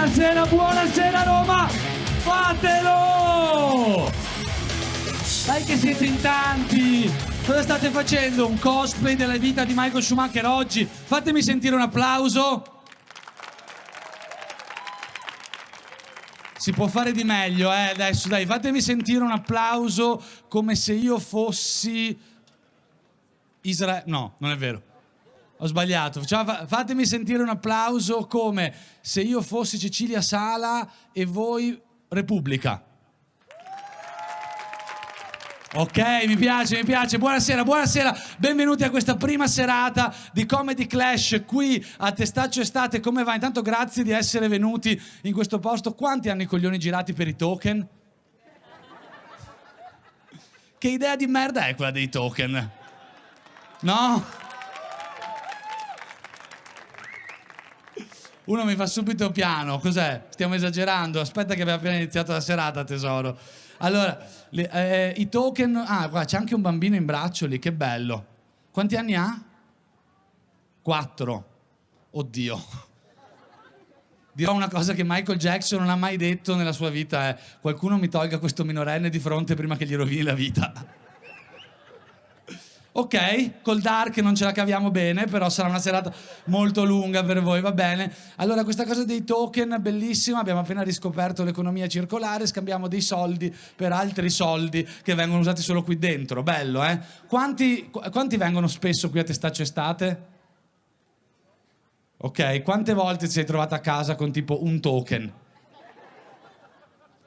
buonasera Roma, fatelo! Dai che siete in tanti! Cosa state facendo? Un cosplay della vita di Michael Schumacher oggi? Fatemi sentire un applauso. Si può fare di meglio, adesso dai, fatemi sentire un applauso come se io fossi Israele. No, non è vero. Ho sbagliato. Fatemi sentire un applauso come se io fossi Cecilia Sala e voi Repubblica. Ok, mi piace. Buonasera. Benvenuti a questa prima serata di Comedy Clash qui a Testaccio Estate. Come va? Intanto grazie di essere venuti in questo posto. Quanti hanno i coglioni girati per i token? Che idea di merda è quella dei token? No? Uno mi fa subito piano. Cos'è? Stiamo esagerando? Aspetta che abbiamo appena iniziato la serata, tesoro. Allora, i token... Ah, guarda, c'è anche un bambino in braccio lì, che bello. Quanti anni ha? 4. Oddio. Dirò una cosa che Michael Jackson non ha mai detto nella sua vita, è: qualcuno mi tolga questo minorenne di fronte prima che gli rovini la vita. Ok, col Dark non ce la caviamo bene, però sarà una serata molto lunga per voi, va bene? Allora, questa cosa dei token, bellissima, abbiamo appena riscoperto l'economia circolare, scambiamo dei soldi per altri soldi che vengono usati solo qui dentro, bello, eh? Quanti vengono spesso qui a Testaccio Estate? Ok, quante volte ti sei trovata a casa con tipo un token?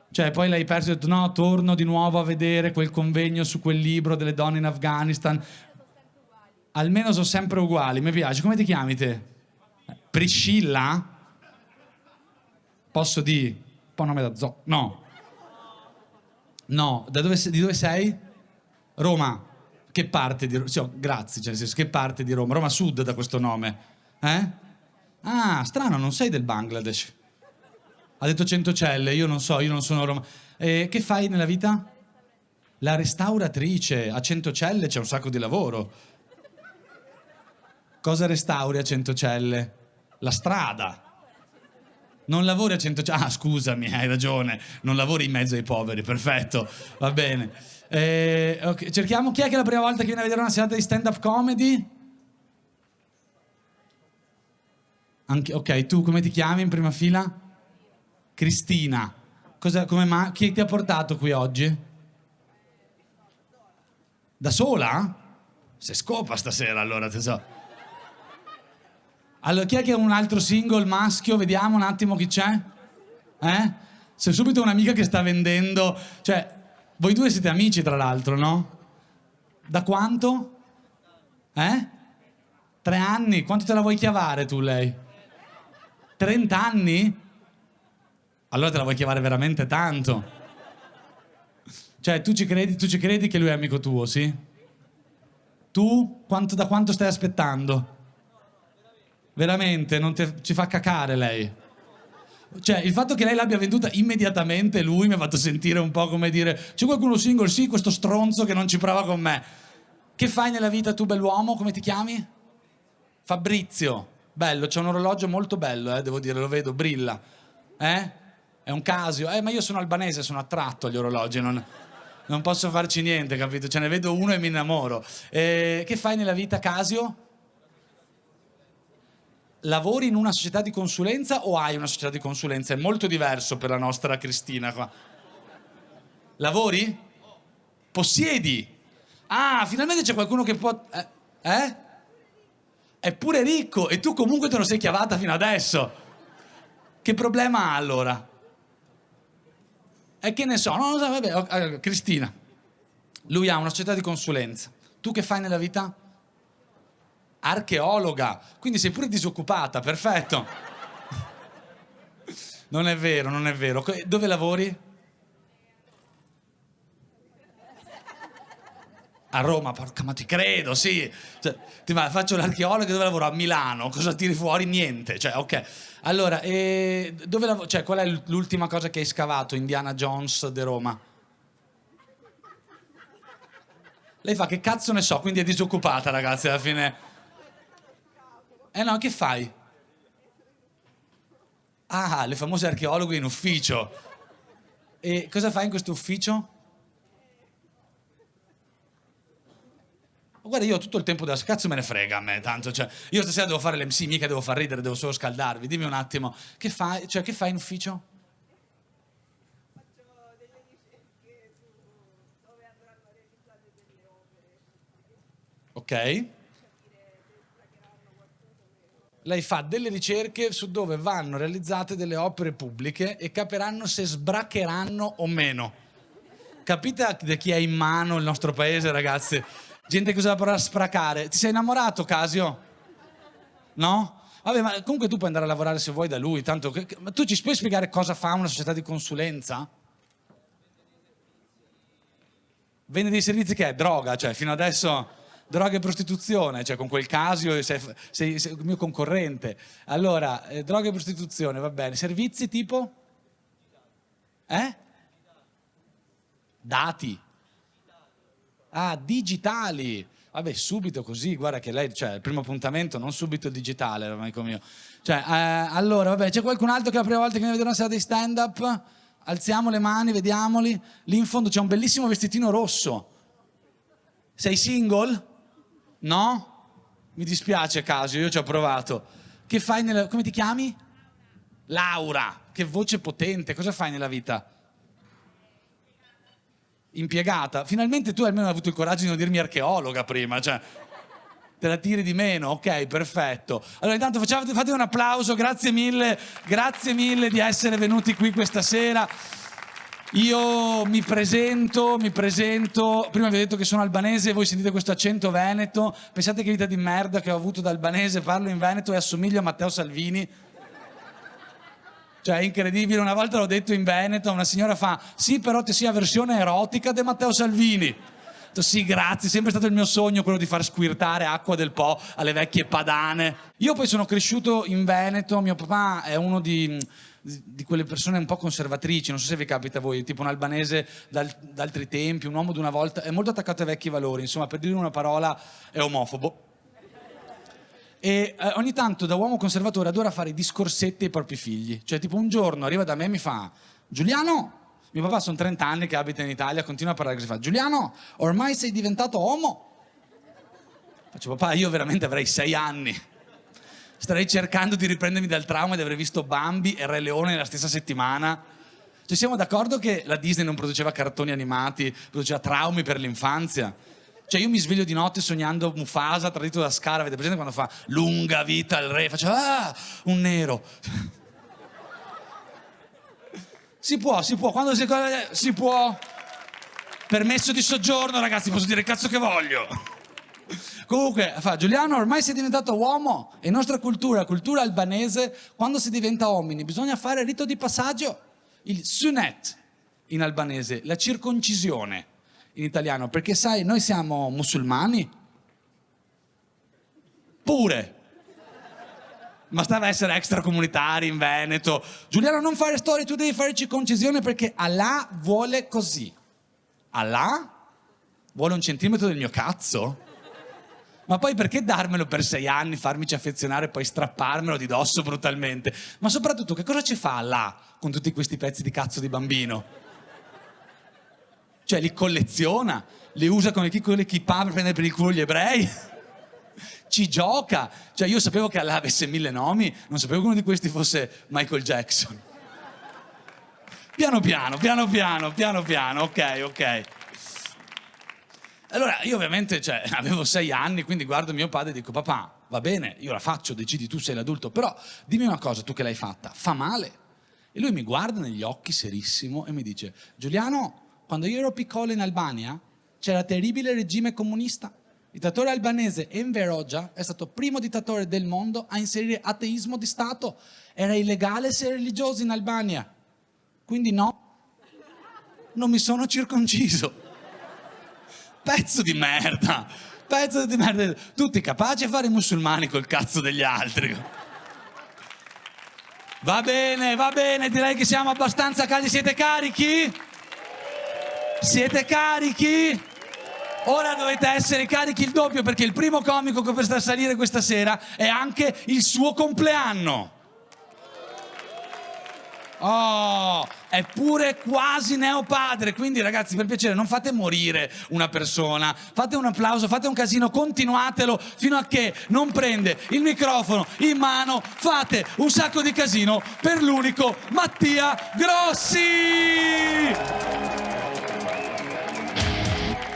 Cioè, poi l'hai perso e hai detto no, torno di nuovo a vedere quel convegno su quel libro delle donne in Afghanistan. Almeno sono sempre uguali, mi piace. Come ti chiami te? Priscilla? Posso dire? Un po' nome da zoo. No. No, di dove sei? Roma. Che parte di Roma? Sì, grazie, cioè, nel senso, che parte di Roma? Roma Sud da questo nome. Eh? Ah, strano, non sei del Bangladesh. Ha detto Centocelle, io non so, io non sono Roma. Che fai nella vita? La restauratrice. A Centocelle c'è un sacco di lavoro. Cosa restauri a Centocelle? La strada. Non lavori a Centocelle. Ah, scusami, hai ragione. Non lavori in mezzo ai poveri, perfetto. Va bene. Okay. Cerchiamo chi è che è la prima volta che viene a vedere una serata di stand-up comedy? Ok, tu come ti chiami in prima fila? Cristina, chi ti ha portato qui oggi? Da sola? Se scopa stasera allora, tesoro. Allora, chi è che ha un altro single maschio? Vediamo un attimo chi c'è. C'è subito un'amica che sta vendendo. Cioè, voi due siete amici tra l'altro, no? Da quanto? 3 anni? Quanto te la vuoi chiavare tu, lei? 30 anni? Allora te la vuoi chiamare veramente tanto. Cioè, tu ci credi che lui è amico tuo, sì? Tu? Da quanto stai aspettando? Veramente? Ci fa cacare lei? Cioè, il fatto che lei l'abbia venduta immediatamente, lui mi ha fatto sentire un po' come dire: c'è qualcuno single? Sì, questo stronzo che non ci prova con me. Che fai nella vita tu, bell'uomo? Come ti chiami? Fabrizio. Bello, c'è un orologio molto bello, devo dire, lo vedo, brilla. È un Casio. Ma io sono albanese, sono attratto agli orologi, non posso farci niente, capito? Ce ne vedo uno e mi innamoro. Che fai nella vita, Casio? Lavori in una società di consulenza o hai una società di consulenza? È molto diverso per la nostra Cristina qua. Lavori? Possiedi? Ah, finalmente c'è qualcuno che può... È pure ricco e tu comunque te lo sei chiavata fino adesso. Che problema ha allora? E che ne so, no, vabbè, Cristina, lui ha una società di consulenza. Tu che fai nella vita? Archeologa, quindi sei pure disoccupata, perfetto. Non è vero. Dove lavori? A Roma, porca, ma ti credo, sì. Cioè, faccio l'archeologa, dove lavoro? A Milano, cosa tiri fuori? Niente, cioè, ok. Allora, dove lavoro? Cioè, qual è l'ultima cosa che hai scavato, Indiana Jones di Roma? Lei fa, che cazzo ne so, quindi è disoccupata, ragazzi, alla fine. No, che fai? Ah, le famose archeologhe in ufficio. E cosa fai in questo ufficio? Guarda, io ho tutto il tempo da cazzo me ne frega a me, tanto, cioè, io stasera devo fare l'MC, mica devo far ridere, devo solo scaldarvi. Dimmi un attimo, che fai? Cioè, che fai in ufficio? Ok. Lei fa delle ricerche su dove vanno realizzate delle opere pubbliche e capiranno se sbracheranno o meno. Capite da chi è in mano il nostro paese, ragazzi? Gente che usa la parola spracare. Ti sei innamorato, Casio? No? Vabbè, ma comunque tu puoi andare a lavorare se vuoi da lui, tanto ma tu ci puoi spiegare cosa fa una società di consulenza? Vende dei servizi che è droga, cioè fino adesso droga e prostituzione, cioè con quel Casio sei il mio concorrente. Allora, droga e prostituzione, va bene. Servizi tipo? Dati. Ah, digitali. Vabbè, subito così, guarda che lei, cioè, il primo appuntamento, non subito digitale, amico mio. Cioè, allora, vabbè, c'è qualcun altro che la prima volta che viene a vedere una sera di stand-up? Alziamo le mani, vediamoli. Lì in fondo c'è un bellissimo vestitino rosso. Sei single? No? Mi dispiace, Casio, io ci ho provato. Che fai come ti chiami? Laura. Che voce potente, cosa fai nella vita? Impiegata. Finalmente tu almeno hai avuto il coraggio di non dirmi archeologa prima, cioè te la tiri di meno, ok, perfetto. Allora intanto fate un applauso, grazie mille di essere venuti qui questa sera. Io mi presento, prima vi ho detto che sono albanese, voi sentite questo accento veneto, pensate che vita di merda che ho avuto da albanese, parlo in veneto e assomiglio a Matteo Salvini. Cioè, è incredibile, una volta l'ho detto in Veneto, una signora fa, sì, però ti sia versione erotica di Matteo Salvini. Ho detto, sì, grazie, sempre stato il mio sogno quello di far squirtare acqua del Po alle vecchie padane. Io poi sono cresciuto in Veneto, mio papà è uno di quelle persone un po' conservatrici, non so se vi capita a voi, tipo un albanese d'altri tempi, un uomo di una volta, è molto attaccato ai vecchi valori, insomma, per dire una parola è omofobo. E ogni tanto da uomo conservatore adora fare i discorsetti ai propri figli. Cioè tipo un giorno arriva da me e mi fa Giuliano, mio papà sono 30 anni che abita in Italia, continua a parlare così, fa Giuliano, ormai sei diventato uomo? Faccio papà, io veramente avrei 6 anni. Starei cercando di riprendermi dal trauma di aver visto Bambi e Re Leone nella stessa settimana. Cioè siamo d'accordo che la Disney non produceva cartoni animati, produceva traumi per l'infanzia? Cioè io mi sveglio di notte sognando Mufasa tradito da Scar, avete presente quando fa lunga vita al re? Faccio un nero. Si può, quando si può. Permesso di soggiorno, ragazzi, posso dire il cazzo che voglio. Comunque, fa Giuliano, ormai sei diventato uomo e nostra cultura, cultura albanese, quando si diventa uomini bisogna fare il rito di passaggio, il sunet in albanese, la circoncisione in italiano, perché sai, noi siamo musulmani. Pure. Bastava essere extracomunitari in Veneto. Giuliano, non fare storie, tu devi fare circoncisione perché Allah vuole così. Allah? Vuole 1 centimetro del mio cazzo? Ma poi perché darmelo per 6 anni, farmici affezionare e poi strapparmelo di dosso brutalmente? Ma soprattutto, che cosa ci fa Allah con tutti questi pezzi di cazzo di bambino? Cioè, li colleziona, li usa come piccole kippah per prendere per il culo gli ebrei? Ci gioca. Cioè, io sapevo che Allah avesse 1000 nomi, non sapevo che uno di questi fosse Michael Jackson. Piano piano, ok. Allora, io ovviamente, cioè, avevo 6 anni, quindi guardo mio padre e dico, papà, va bene, io la faccio, decidi tu, sei l'adulto, però dimmi una cosa, tu che l'hai fatta, fa male? E lui mi guarda negli occhi serissimo e mi dice, Giuliano, quando io ero piccolo in Albania c'era terribile regime comunista. Il dittatore albanese Enver Hoxha è stato il primo dittatore del mondo a inserire ateismo di Stato. Era illegale essere religiosi in Albania. Quindi no, non mi sono circonciso. Pezzo di merda. Tutti capaci a fare i musulmani col cazzo degli altri. Va bene, direi che siamo abbastanza caldi. Siete carichi? Siete carichi? Ora dovete essere carichi il doppio perché il primo comico che sta a salire questa sera è anche il suo compleanno. Oh, è pure quasi neopadre, quindi ragazzi, per piacere, non fate morire una persona, fate un applauso, fate un casino, continuatelo fino a che non prende il microfono in mano, fate un sacco di casino per l'unico Mattia Grossi!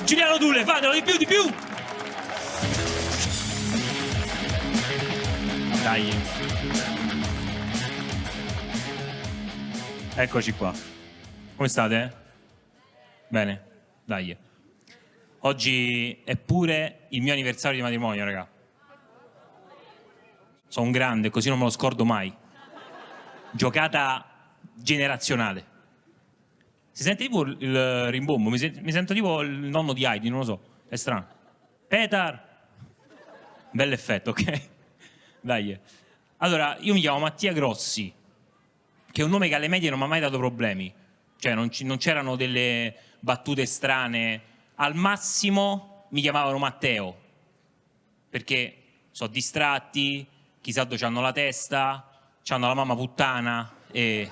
Giuliano Dule, fatelo di più, di più! Dai. Eccoci qua. Come state? Bene, dai. Oggi è pure il mio anniversario di matrimonio, raga. Sono un grande, così non me lo scordo mai. Giocata generazionale. Si sente tipo il rimbombo, mi sento tipo il nonno di Heidi, non lo so, è strano. Petar! Bell'effetto, ok? Dai. Allora, io mi chiamo Mattia Grossi, che è un nome che alle medie non mi ha mai dato problemi. Cioè, non c'erano delle battute strane. Al massimo mi chiamavano Matteo, perché sono distratti, chissà dove c'hanno la testa, c'hanno la mamma puttana e...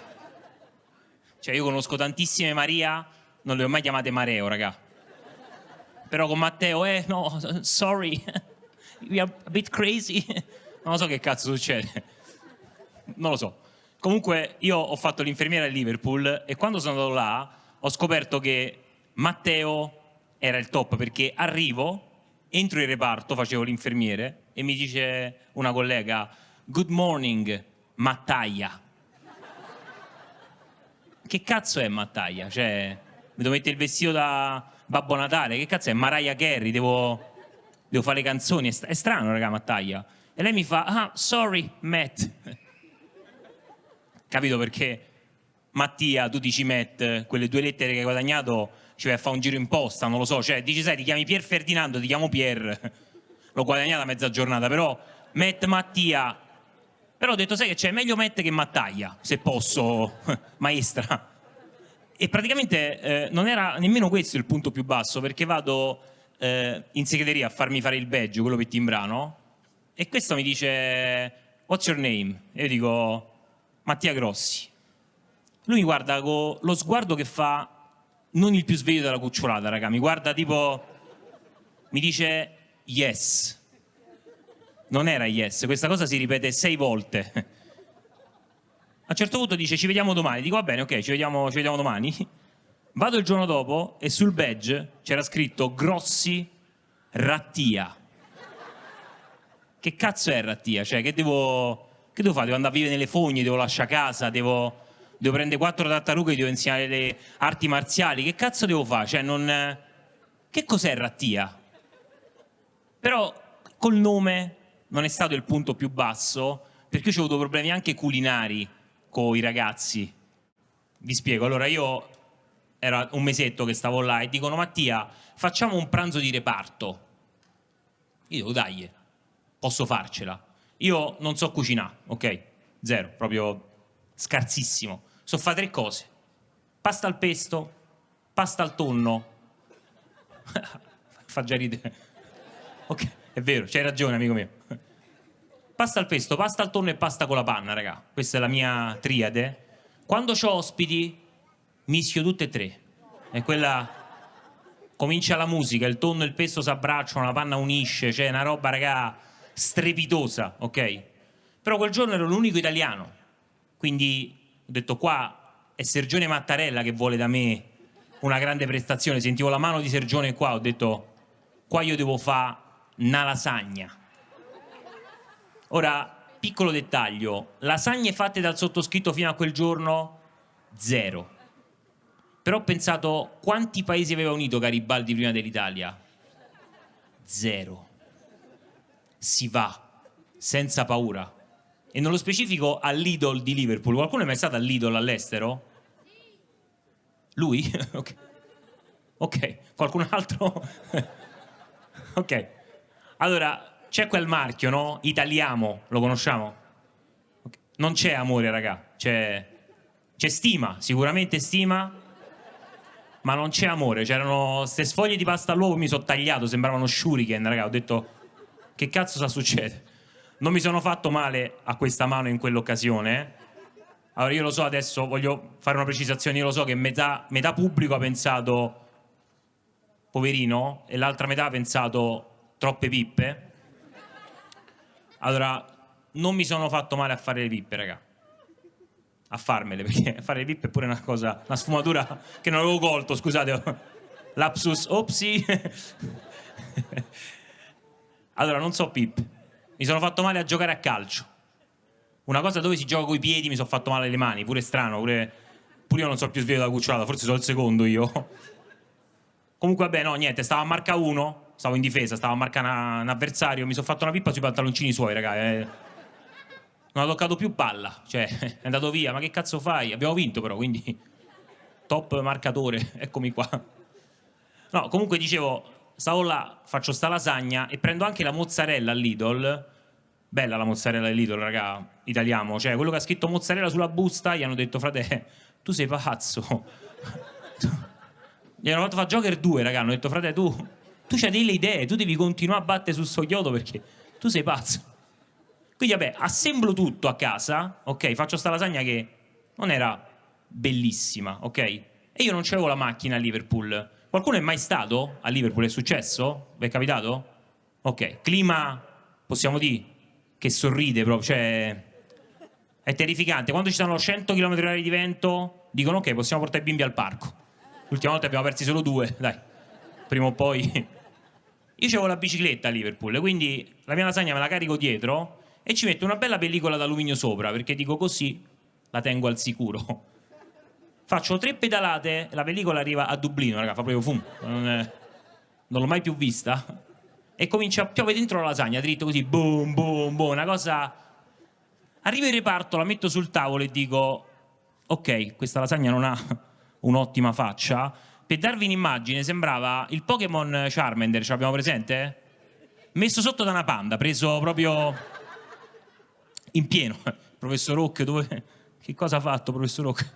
Cioè, io conosco tantissime Maria, non le ho mai chiamate Mareo, raga. Però con Matteo, no, sorry, we are a bit crazy. Non lo so che cazzo succede. Non lo so. Comunque io ho fatto l'infermiera a Liverpool e quando sono andato là ho scoperto che Matteo era il top, perché arrivo, entro il reparto, facevo l'infermiere e mi dice una collega: good morning, Mattaia. Che cazzo è Mattaia? Cioè, mi devo mettere il vestito da Babbo Natale? Che cazzo è? Mariah Carey? Devo fare le canzoni? È strano, raga, Mattaia. E lei mi fa: ah, sorry, Matt. Capito? Perché Mattia, tu dici Matt, quelle 2 lettere che hai guadagnato ci vai a fare un giro in posta, non lo so. Cioè, dici, sai, ti chiami Pier Ferdinando, ti chiamo Pier. L'ho guadagnata mezza giornata, però Matt Mattia... Però ho detto, sai che c'è, meglio Matt che Mattaia, se posso, maestra. E praticamente non era nemmeno questo il punto più basso, perché vado in segreteria a farmi fare il badge, quello per timbrano, e questo mi dice, what's your name? E io dico, Mattia Grossi. Lui mi guarda con lo sguardo che fa non il più sveglio della cucciolata, raga. Mi guarda tipo, mi dice, yes. Non era yes, questa cosa si ripete 6 volte. A un certo punto dice ci vediamo domani, dico va bene, ok, ci vediamo domani. Vado il giorno dopo e sul badge c'era scritto Grossi Rattia. Che cazzo è Rattia? Cioè, che devo fare? Devo andare a vivere nelle fogne, devo lasciare casa, devo prendere 4 tartarughe e devo insegnare le arti marziali. Che cazzo devo fare? Cioè, non... Che cos'è Rattia? Però col nome non è stato il punto più basso, perché io ho avuto problemi anche culinari con i ragazzi. Vi spiego. Allora, io era un mesetto che stavo là e dicono Mattia, facciamo un pranzo di reparto. Io dico dai, posso farcela. Io non so cucinare, ok? Zero, proprio scarsissimo. So fare 3 cose: pasta al pesto, pasta al tonno. Fa già ridere. Ok, è vero, c'hai ragione, amico mio. Pasta al pesto, pasta al tonno e pasta con la panna, raga. Questa è la mia triade. Quando c'ho ospiti, mischio tutte e 3. E quella... Comincia la musica, il tonno e il pesto si abbracciano, la panna unisce, c'è una roba, raga, strepitosa, ok? Però quel giorno ero l'unico italiano. Quindi ho detto, qua è Sergione Mattarella che vuole da me una grande prestazione. Sentivo la mano di Sergione qua, ho detto, qua io devo fare una lasagna. Ora, piccolo dettaglio, lasagne fatte dal sottoscritto fino a quel giorno, 0. Però ho pensato, quanti paesi aveva unito Garibaldi prima dell'Italia? 0. Si va, senza paura. E nello specifico all'Idol di Liverpool. Qualcuno è mai stato all'Idol all'estero? Lui? Ok. Ok, qualcun altro? Ok. Allora... C'è quel marchio, no? Italiamo, lo conosciamo? Okay. Non c'è amore, raga, c'è stima, sicuramente stima, ma non c'è amore. C'erano ste sfoglie di pasta all'uovo, mi sono tagliato, sembravano shuriken, raga. Ho detto, che cazzo sta succedendo? Non mi sono fatto male a questa mano in quell'occasione. Allora io lo so, adesso voglio fare una precisazione, io lo so che metà pubblico ha pensato poverino e l'altra metà ha pensato troppe pippe. Allora, non mi sono fatto male a fare le pippe, raga. A farmele, perché fare le pippe è pure una cosa, una sfumatura che non avevo colto, scusate. Lapsus, opsi. Allora, non so pippe. Mi sono fatto male a giocare a calcio. Una cosa dove si gioca coi piedi, mi sono fatto male le mani, pure strano, pure io non so più sveglio da cucciolata, forse sono il secondo io. Comunque vabbè, no, niente, stavo a marca 1, stavo in difesa, stavo a marca un avversario, mi sono fatto una pippa sui pantaloncini suoi, raga. Non ha toccato più palla, cioè è andato via, ma che cazzo fai? Abbiamo vinto però, quindi top marcatore, eccomi qua. No, comunque dicevo, stavo là, faccio sta lasagna e prendo anche la mozzarella all'Idol. Bella la mozzarella dell'Idol, raga, italiano. Cioè, quello che ha scritto mozzarella sulla busta, gli hanno detto, frate, tu sei pazzo. Gli hanno fatto fare Joker 2, raga, hanno detto, frate, tu c'hai delle idee, tu devi continuare a battere sul sogliodo perché tu sei pazzo. Quindi vabbè, assemblo tutto a casa, ok? Faccio sta lasagna che non era bellissima, ok? E io non c'avevo la macchina a Liverpool. Qualcuno è mai stato a Liverpool? È successo? Vi è capitato? Ok, clima, possiamo dire, che sorride proprio, cioè è terrificante. Quando ci sono 100 km/h di vento, dicono ok, possiamo portare i bimbi al parco. L'ultima volta abbiamo persi solo 2, dai, prima o poi. Io c'avevo la bicicletta a Liverpool, quindi la mia lasagna me la carico dietro e ci metto una bella pellicola d'alluminio sopra, perché dico così la tengo al sicuro. Faccio 3 pedalate e la pellicola arriva a Dublino, raga, fa proprio fum. Non l'ho mai più vista. E comincia a piovere dentro la lasagna, dritto così, boom, boom, boom, una cosa. Arrivo in reparto, la metto sul tavolo e dico, ok, questa lasagna non ha un'ottima faccia. Per darvi un'immagine, sembrava il Pokémon Charmander, ce l'abbiamo presente? Messo sotto da una panda, preso proprio in pieno. Professor Oak, dove... Che cosa ha fatto, professor Oak?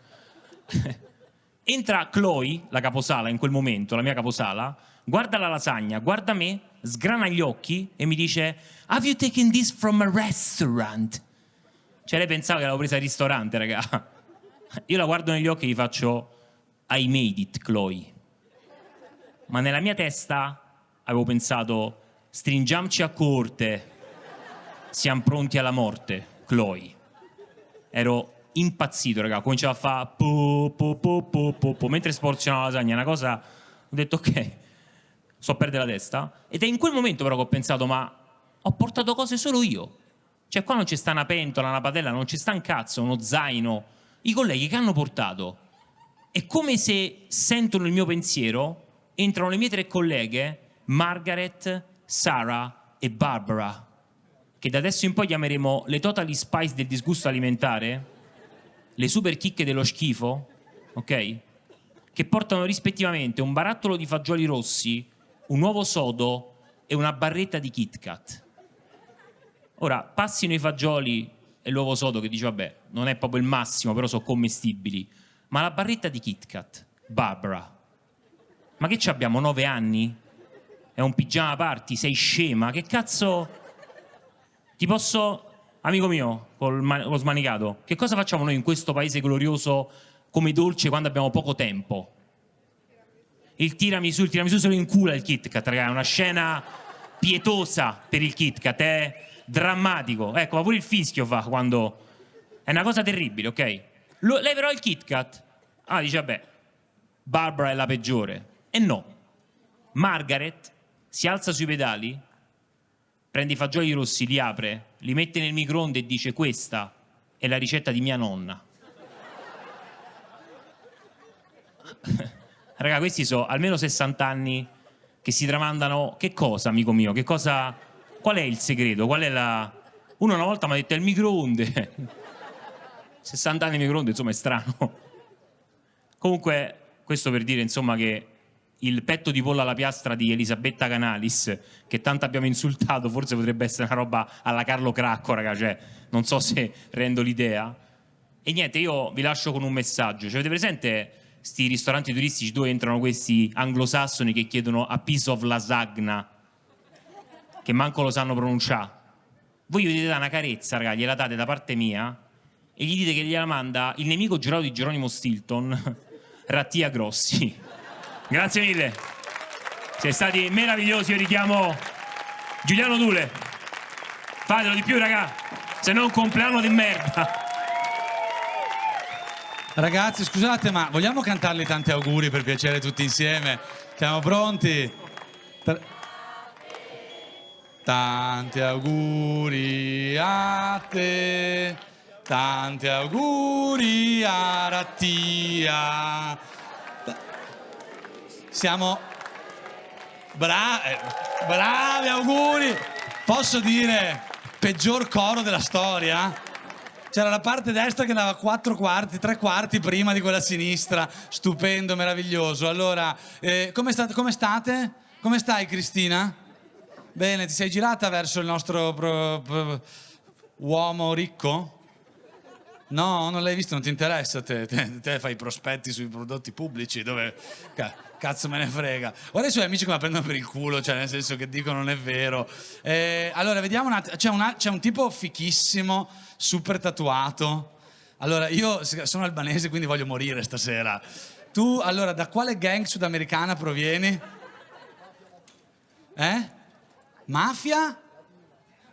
Entra Chloe, la caposala, in quel momento, la mia caposala, guarda la lasagna, guarda me, sgrana gli occhi e mi dice "Have you taken this from a restaurant?" Cioè lei pensava che l'avevo presa al ristorante, raga. Io la guardo negli occhi e gli faccio "I made it, Chloe." Ma nella mia testa avevo pensato "Stringiamoci a corte, siamo pronti alla morte, Chloe." Ero impazzito, raga, cominciavo a fare po mentre sporzionavo la lasagna, una cosa, ho detto ok, so perdere la testa, ed è in quel momento però che ho pensato, ma ho portato cose solo io, cioè qua non ci sta una pentola, una padella, non ci sta un cazzo, uno zaino, i colleghi che hanno portato, è come se sentono il mio pensiero, entrano le mie 3 colleghe, Margaret, Sarah e Barbara, che da adesso in poi chiameremo le Totally Spice del disgusto alimentare, le super chicche dello schifo, ok? Che portano rispettivamente un barattolo di fagioli rossi, un uovo sodo e una barretta di Kit Kat. Ora, passino i fagioli e l'uovo sodo che dice, vabbè, non è proprio il massimo, però sono commestibili. Ma la barretta di Kit Kat, Barbara, ma che ci abbiamo, 9 anni? È un pigiama party? Sei scema? Che cazzo... Ti posso... Amico mio, con smanicato, che cosa facciamo noi in questo paese glorioso come dolce quando abbiamo poco tempo? Il tiramisù se lo incula il Kit Kat, ragazzi, è una scena pietosa per il Kit Kat, è drammatico. Ecco, ma pure il fischio fa quando... È una cosa terribile, ok? Lei però il Kit Kat, dice, vabbè, Barbara è la peggiore. E no, Margaret si alza sui pedali, prende i fagioli rossi, li apre, li mette nel microonde e dice questa è la ricetta di mia nonna. Raga, questi sono almeno 60 anni che si tramandano. Che cosa, amico mio? Che cosa... Qual è il segreto? Qual è la... Uno una volta mi ha detto è il microonde. 60 anni di microonde, insomma, è strano. Comunque, questo per dire, insomma, che il petto di pollo alla piastra di Elisabetta Canalis, che tanto abbiamo insultato, forse potrebbe essere una roba alla Carlo Cracco, raga, cioè, non so se rendo l'idea. E niente, io vi lascio con un messaggio. Cioè, avete presente sti ristoranti turistici dove entrano questi anglosassoni che chiedono a piece of lasagna, che manco lo sanno pronunciare? Voi gli vedete una carezza, raga, gliela date da parte mia, e gli dite che gliela manda il nemico giurato di Geronimo Stilton, Rattia Grossi. Grazie mille. Siete stati meravigliosi, io richiamo Giuliano Dule. Fatelo di più, raga, se no è un compleanno di merda. Ragazzi, scusate, ma vogliamo cantarli tanti auguri per piacere tutti insieme? Siamo pronti? Tanti auguri a te, tanti auguri a Rattia. Siamo bravi, auguri. Posso dire, peggior coro della storia? C'era la parte destra che andava 4 quarti, 3 quarti prima di quella sinistra. Stupendo, meraviglioso. Allora, come state? Come stai, Cristina? Bene, ti sei girata verso il nostro uomo ricco? No, non l'hai visto, non ti interessa a te. Te fai i prospetti sui prodotti pubblici, dove cazzo me ne frega. Ora i suoi amici come la prendono per il culo, cioè nel senso che dicono non è vero. Allora, vediamo un attimo. C'è un tipo fichissimo, super tatuato. Allora, io sono albanese, quindi voglio morire stasera. Tu, allora, da quale gang sudamericana provieni? Mafia?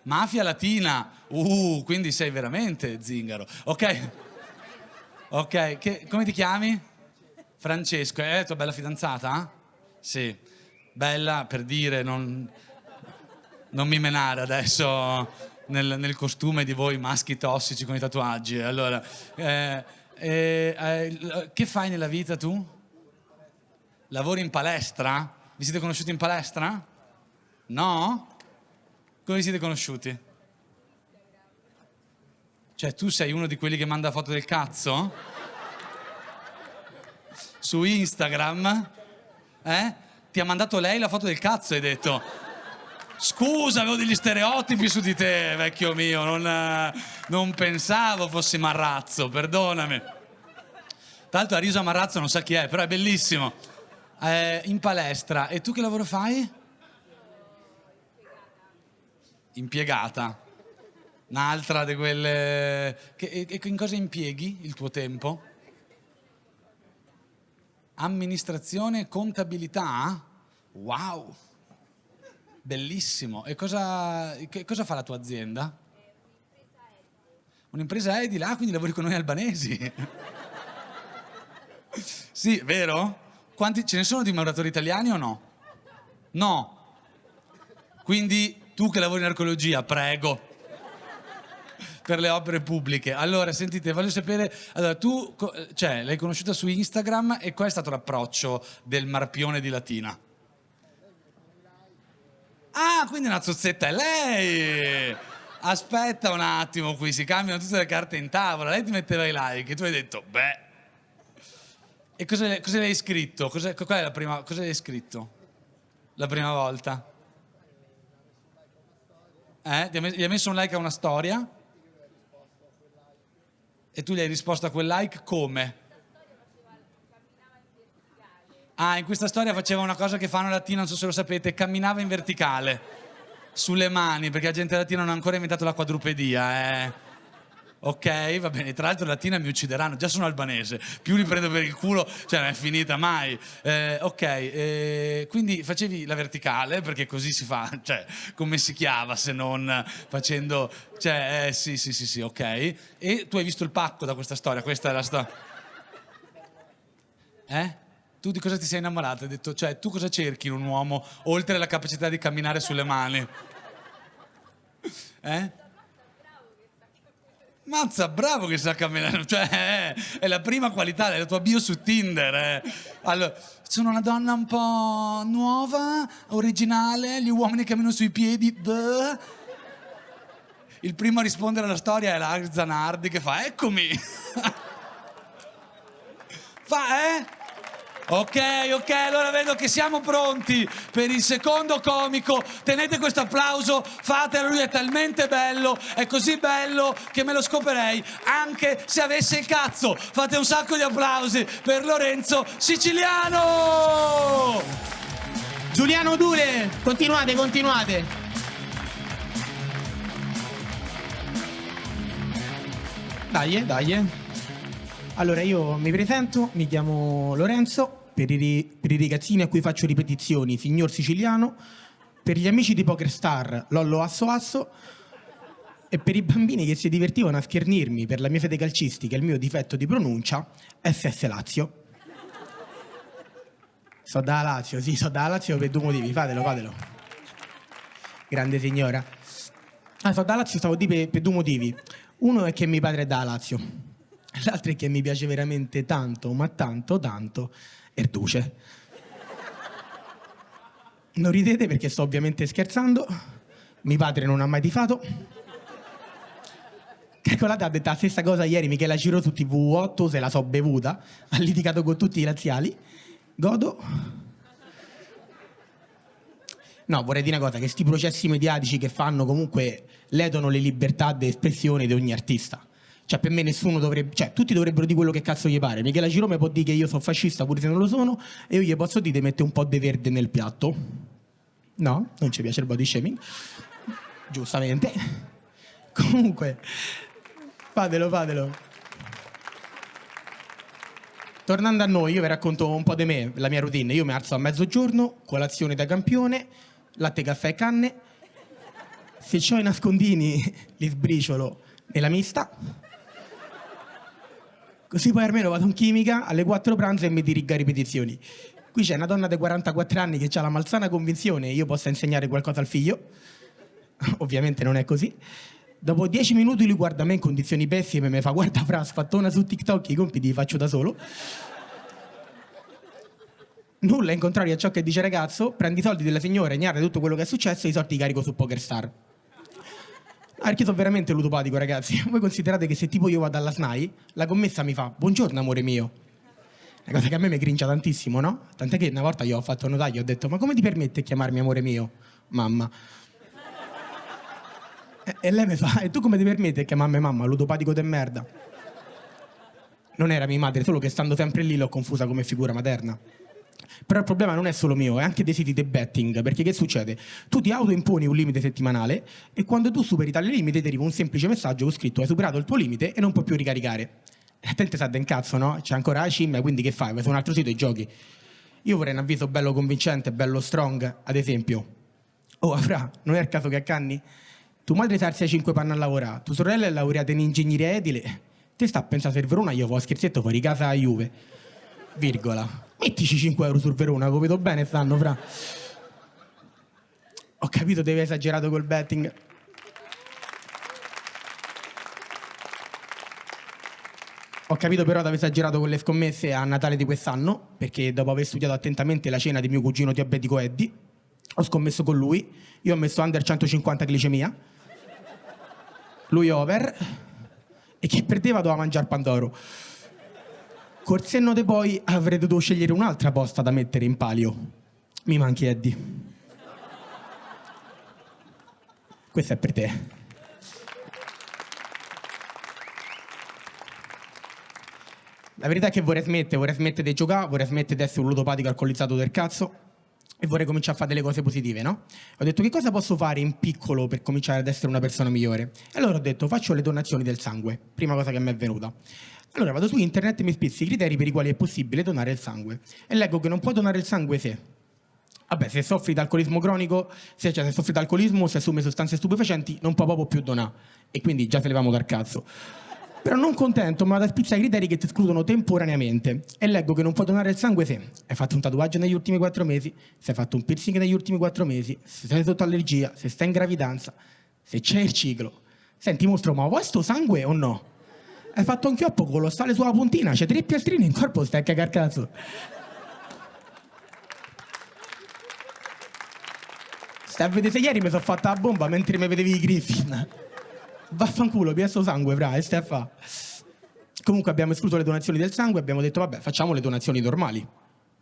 Mafia latina. Quindi sei veramente zingaro. Ok. Come ti chiami? Francesco. È tua bella fidanzata? Sì. Bella per dire, non mi menare adesso nel costume di voi maschi tossici con i tatuaggi. Allora, che fai nella vita tu? Lavori in palestra? Vi siete conosciuti in palestra? No? Come vi siete conosciuti? Cioè, tu sei uno di quelli che manda foto del cazzo? Su Instagram? Ti ha mandato lei la foto del cazzo e hai detto: scusa, avevo degli stereotipi su di te, vecchio mio, non pensavo fossi Marrazzo, perdonami. Tra l'altro ha riso a Marrazzo, non sa chi è, però è bellissimo. In palestra. E tu che lavoro fai? Impiegata. Un'altra di quelle... E in cosa impieghi il tuo tempo? Amministrazione e contabilità? Wow! Bellissimo. E che cosa fa la tua azienda? Un'impresa edile? Ah, quindi lavori con noi albanesi. Sì, vero? Quanti ce ne sono di muratori italiani o no? No. Quindi tu che lavori in archeologia, prego. Per le opere pubbliche. Allora, sentite, voglio sapere, allora tu, cioè, l'hai conosciuta su Instagram e qual è stato l'approccio del Marpione di Latina? Ah, quindi una zozzetta è lei! Aspetta un attimo, qui si cambiano tutte le carte in tavola, lei ti metteva i like e tu hai detto, beh... E cosa le hai scritto? Cosa le hai scritto? La prima volta? Gli hai messo un like a una storia? E tu gli hai risposto a quel like come? Ah, in questa storia faceva una cosa che fanno a Latina, non so se lo sapete, camminava in verticale, sulle mani, perché la gente latina non ha ancora inventato la quadrupedia, Ok, va bene, tra l'altro Latina mi uccideranno, già sono albanese, più li prendo per il culo, cioè non è finita mai. Quindi facevi la verticale, perché così si fa, cioè, come si chiama se non facendo, cioè, sì, ok. E tu hai visto il pacco da questa storia, questa è la storia. Tu di cosa ti sei innamorato? Hai detto, cioè, tu cosa cerchi in un uomo, oltre alla capacità di camminare sulle mani? Mazza, bravo che sa camminare, cioè è la prima qualità, è la tua bio su Tinder. Allora, sono una donna un po' nuova, originale, gli uomini camminano sui piedi. Duh. Il primo a rispondere alla storia è la Zanardi che fa, eccomi. Ok, allora vedo che siamo pronti per il secondo comico. Tenete questo applauso, fatelo, lui è talmente bello, è così bello che me lo scoperei anche se avesse il cazzo. Fate un sacco di applausi per Lorenzo Siciliano! Giuliano Dule, continuate. Dai. Allora, io mi presento, mi chiamo Lorenzo, per i ragazzini a cui faccio ripetizioni, signor siciliano, per gli amici di Poker Star, Lollo Asso Asso, e per i bambini che si divertivano a schernirmi per la mia fede calcistica e il mio difetto di pronuncia, SS Lazio. So da Lazio per due motivi, fatelo. Grande signora. So da Lazio, stavo di per due motivi. Uno è che mio padre è da Lazio, l'altro è che mi piace veramente tanto, ma tanto, Erduce. Non ridete perché sto ovviamente scherzando, mio padre non ha mai tifato. Calcolate, ha detto la stessa cosa ieri Michela Ciro su TV8, se la so bevuta, ha litigato con tutti i laziali. Godo. No, vorrei dire una cosa, che sti processi mediatici che fanno comunque ledono le libertà di espressione di ogni artista. Cioè, per me nessuno dovrebbe... Cioè, tutti dovrebbero dire quello che cazzo gli pare. Michela Girome può dire che io sono fascista pure se non lo sono, e io gli posso dire di mettere un po' di verde nel piatto. No? Non ci piace il body shaming. Giustamente. Comunque, fatelo. Tornando a noi, io vi racconto un po' di me, la mia routine. Io mi alzo a mezzogiorno, colazione da campione, latte, caffè e canne. Se c'ho i nascondini, li sbriciolo nella mista. Così poi almeno vado in chimica, alle 4 pranzo e mi dirigo a ripetizioni. Qui c'è una donna di 44 anni che ha la malsana convinzione che io possa insegnare qualcosa al figlio. Ovviamente non è così. Dopo 10 minuti lui guarda me in condizioni pessime e mi fa: guarda fra, sfattona su TikTok, i compiti li faccio da solo. Nulla in contrario a ciò che dice ragazzo, prendi i soldi della signora, ignara tutto quello che è successo e i soldi li carico su Poker Star. Perché sono veramente ludopatico, ragazzi. Voi considerate che se tipo io vado alla SNAI, la commessa mi fa: buongiorno amore mio. Una cosa che a me mi grincia tantissimo, no? Tant'è che una volta io ho fatto notare, gli ho detto: ma come ti permette di chiamarmi amore mio, mamma? E lei mi fa: e tu come ti permetti di chiamarmi mamma, ludopatico de merda? Non era mia madre, solo che stando sempre lì l'ho confusa come figura materna. Però il problema non è solo mio, è anche dei siti di betting, perché che succede? Tu ti autoimponi un limite settimanale e quando tu superi tale limite ti arriva un semplice messaggio con scritto: hai superato il tuo limite e non puoi più ricaricare. E te sa d'un cazzo, no? C'è ancora la scimmia, quindi che fai? Vai su un altro sito e giochi. Io vorrei un avviso bello convincente, bello strong, ad esempio: oh, Afra, non è il caso che accanni? Tu madre si alza ai 5 panni a lavorare, tua sorella è laureata in ingegneria edile, te sta a pensare se il Verona io fo scherzetto fuori casa a Juve, virgola. Mettici 5 euro sul Verona, capito bene stanno, fra. Ho capito, devi esagerato col betting. Ho capito però di aver esagerato con le scommesse a Natale di quest'anno, perché dopo aver studiato attentamente la cena di mio cugino diabetico Eddie, ho scommesso con lui, io ho messo under 150 glicemia, lui over, e chi perdeva doveva mangiare Pandoro. Col senno di poi avrei dovuto scegliere un'altra posta da mettere in palio. Mi manchi Eddie. Questo è per te. La verità è che vorrei smettere di giocare, vorrei smettere di essere un ludopatico alcolizzato del cazzo e vorrei cominciare a fare delle cose positive, no? Ho detto: che cosa posso fare in piccolo per cominciare ad essere una persona migliore? E allora ho detto: faccio le donazioni del sangue, prima cosa che mi è venuta. Allora vado su internet e mi spizzi i criteri per i quali è possibile donare il sangue. E leggo che non puoi donare il sangue se... Vabbè, se soffri di alcolismo cronico, se soffri di alcolismo, se assumi sostanze stupefacenti, non puoi proprio più donare. E quindi già se levamo dal cazzo. Però non contento, ma vado a spizzare i criteri che ti escludono temporaneamente. E leggo che non puoi donare il sangue se hai fatto un tatuaggio negli ultimi 4 mesi, se hai fatto un piercing negli ultimi 4 mesi, se sei sotto allergia, se stai in gravidanza, se c'è il ciclo. Senti, mostro, ma vuoi sto sangue o no? Hai fatto un chioppo colossale sulla puntina, c'è 3 piastrini in corpo, stai a cagar cazzo. Stai a vedere se ieri mi sono fatta la bomba mentre mi vedevi i Griffin. Vaffanculo, piasso sangue, fra, e stai a fa. Comunque abbiamo escluso le donazioni del sangue, abbiamo detto vabbè, facciamo le donazioni normali.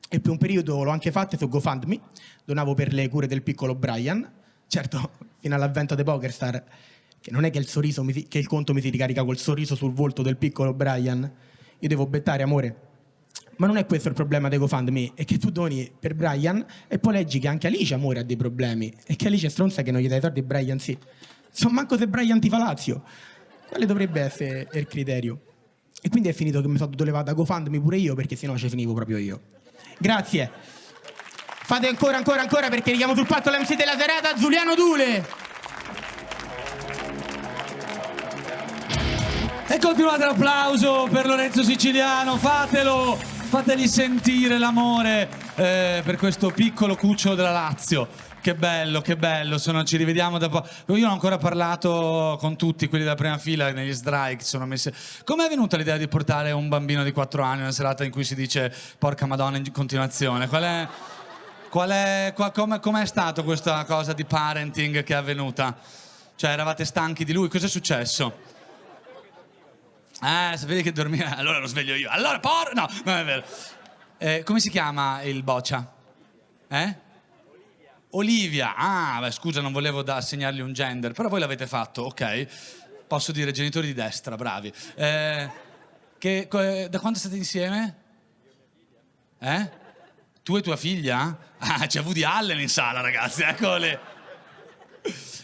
E per un periodo l'ho anche fatte su GoFundMe, donavo per le cure del piccolo Brian, certo, fino all'avvento di PokerStar, che non è che che il conto mi si ricarica col sorriso sul volto del piccolo Brian. Io devo bettare, amore. Ma non è questo il problema dei GoFundMe, è che tu doni per Brian e poi leggi che anche Alice, amore, ha dei problemi e che Alice è stronza che non gli dai soldi a Brian, sì. Insomma, manco se Brian ti fa Lazio. Quale dovrebbe essere il criterio? E quindi è finito che mi sono dovuto levare da GoFundMe pure io, perché sennò ci finivo proprio io. Grazie. Fate ancora perché richiamo sul palco l'MC della serata, Giuliano Dule. E continuate l'applauso per Lorenzo Siciliano, fatelo, fategli sentire l'amore per questo piccolo cucciolo della Lazio. Che bello, ci rivediamo dopo. Io non ho ancora parlato con tutti quelli della prima fila negli sdrai che sono messi. Com'è venuta l'idea di portare un bambino di 4 anni una serata in cui si dice porca Madonna in continuazione? Com'è stata questa cosa di parenting che è avvenuta? Cioè, eravate stanchi di lui? Cos'è successo? Sapevi che dormiva? Allora lo sveglio io. Allora, no, non è vero. Come si chiama il boccia? Olivia. Beh, scusa, non volevo assegnargli un gender, però voi l'avete fatto, ok. Posso dire genitori di destra, bravi. Da quanto state insieme? Tu e tua figlia? C'è Woody Allen in sala, ragazzi, eccole.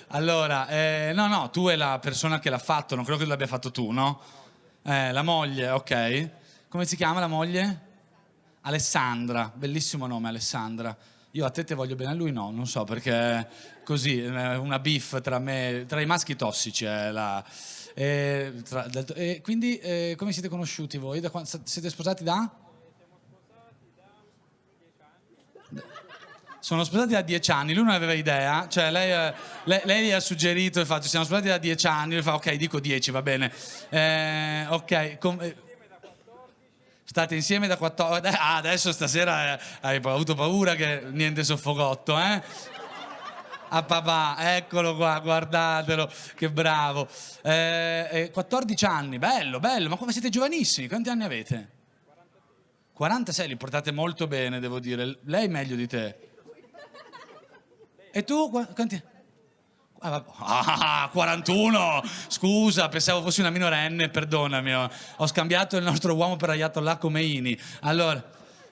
Allora, no, tu è la persona che l'ha fatto, non credo che l'abbia fatto tu, no? La moglie, ok. Come si chiama la moglie? Alessandra, bellissimo nome, Alessandra. Io a te voglio bene, a lui no, non so perché così, una beef tra i maschi tossici è la... quindi come siete conosciuti voi? Siete sposati da? Sono sposati da 10 anni, lui non aveva idea, cioè lei gli ha suggerito e fa, siamo sposati da 10 anni, lui fa ok, dico 10, va bene. Ok, state insieme da 14... adesso stasera hai avuto paura che niente soffocotto, A papà, eccolo qua, guardatelo, che bravo. 14 anni, bello, ma come siete giovanissimi, quanti anni avete? 46, li portate molto bene, devo dire. Lei meglio di te. E tu? Quanti? 41! Scusa, pensavo fossi una minorenne, perdonami. Ho scambiato il nostro uomo per Ayatollah Khomeini. Allora,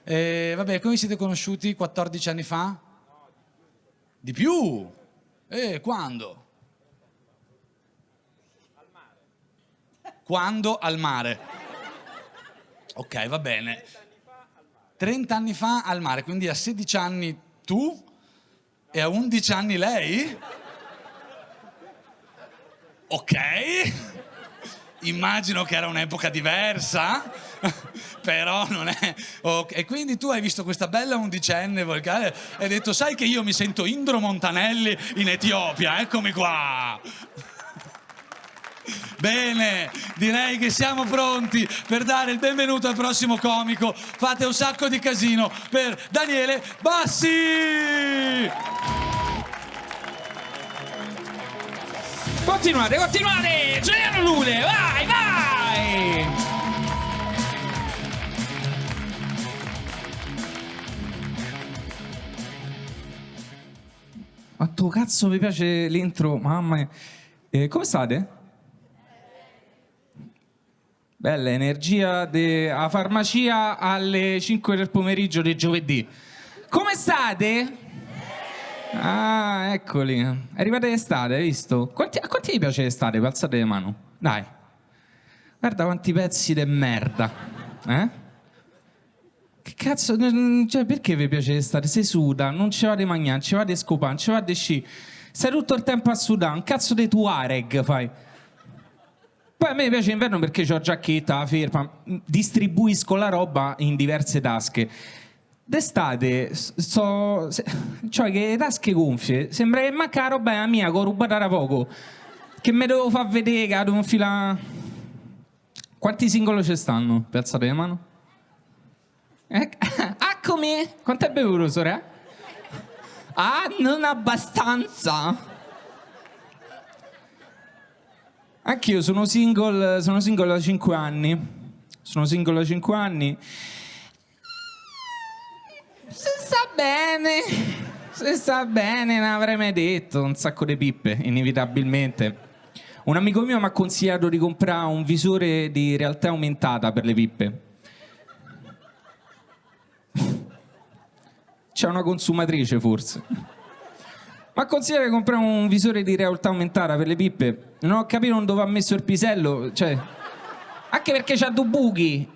vabbè, come vi siete conosciuti 14 anni fa? Di più? Quando? Al mare. Quando? Al mare. Ok, va bene. 30 anni fa al mare, quindi a 16 anni tu e a 11 anni lei? Ok, immagino che era un'epoca diversa, però non è... Okay. E quindi tu hai visto questa bella undicenne volgare e hai detto, sai che io mi sento Indro Montanelli in Etiopia, eccomi qua. Bene, direi che siamo pronti per dare il benvenuto al prossimo comico. Fate un sacco di casino per Daniele Bassi! Continuate, Giuliano Dule, vai! A tuo cazzo mi piace l'intro, mamma mia. Come state? Bella energia a farmacia alle 5 del pomeriggio di giovedì. Come state? Eccoli. Arrivate l'estate, hai visto? A quanti vi piace l'estate? Alzate le mani. Dai. Guarda quanti pezzi di merda. Che cazzo? Cioè, perché vi piace l'estate? Si suda, non ci vate a mangiare, non ci vate a scopare, non ci vate a sci. Stai tutto il tempo a sudare, un cazzo di Tuareg fai. Poi a me piace l'inverno perché ho giacchetta, la ferma, distribuisco la roba in diverse tasche. D'estate c'ho che le tasche gonfie, sembra che manca la roba è mia, che ho rubato da poco, che mi devo far vedere, che devo infilare. Quanti singoli ci stanno? Piazzate le mani? Come? Quanto è bevuto, sorella? Non abbastanza. Anch'io sono single da 5 anni. Sono single da 5 anni. Se sta bene, non avrei mai detto, un sacco di pippe, inevitabilmente. Un amico mio mi ha consigliato di comprare un visore di realtà aumentata per le pippe. C'è una consumatrice, forse. Ma considera che compriamo un visore di realtà aumentata per le pippe. Non ho capito dove ha messo il pisello, cioè... Anche perché c'ha due buchi.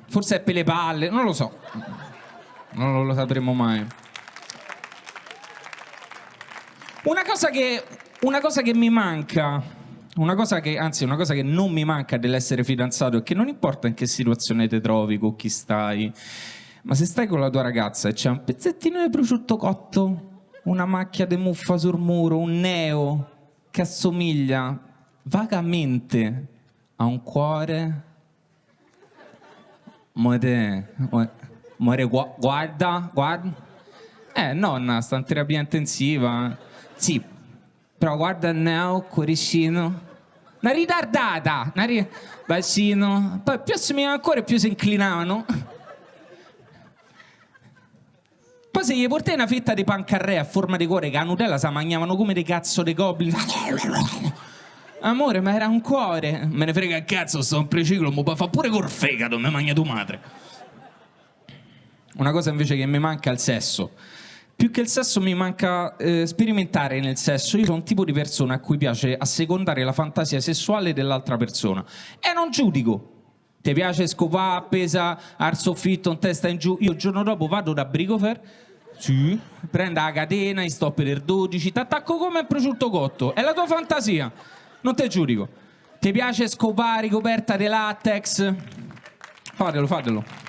Forse è per le palle, non lo so. Non lo sapremo mai. Una cosa che mi manca, una cosa che non mi manca dell'essere fidanzato è che non importa in che situazione ti trovi, con chi stai, ma se stai con la tua ragazza e c'è un pezzettino di prosciutto cotto, una macchia di muffa sul muro, un neo che assomiglia vagamente a un cuore, guarda. Nonna, sta in terapia intensiva. Sì, però guarda il neo, cuoricino. Una ritardata, bacino. Poi più assomiglia al cuore più si inclinavano. Poi se gli portai una fetta di pancarrea a forma di cuore che a Nutella si mangiavano come dei cazzo dei goblin. Amore, ma era un cuore. Me ne frega il cazzo, sto un preciclo, mo fa pure col fegato, mi mangia tua madre. Una cosa invece che mi manca è il sesso. Più che il sesso mi manca sperimentare nel sesso. Io sono un tipo di persona a cui piace assecondare la fantasia sessuale dell'altra persona. E non giudico. Ti piace scopare appesa al soffitto in testa in giù? Io il giorno dopo vado da Bricofer, sì, prendo la catena, i stop per 12, ti attacco come un prosciutto cotto. È la tua fantasia, non te giudico. Ti piace scopare ricoperta di latex? Fatelo.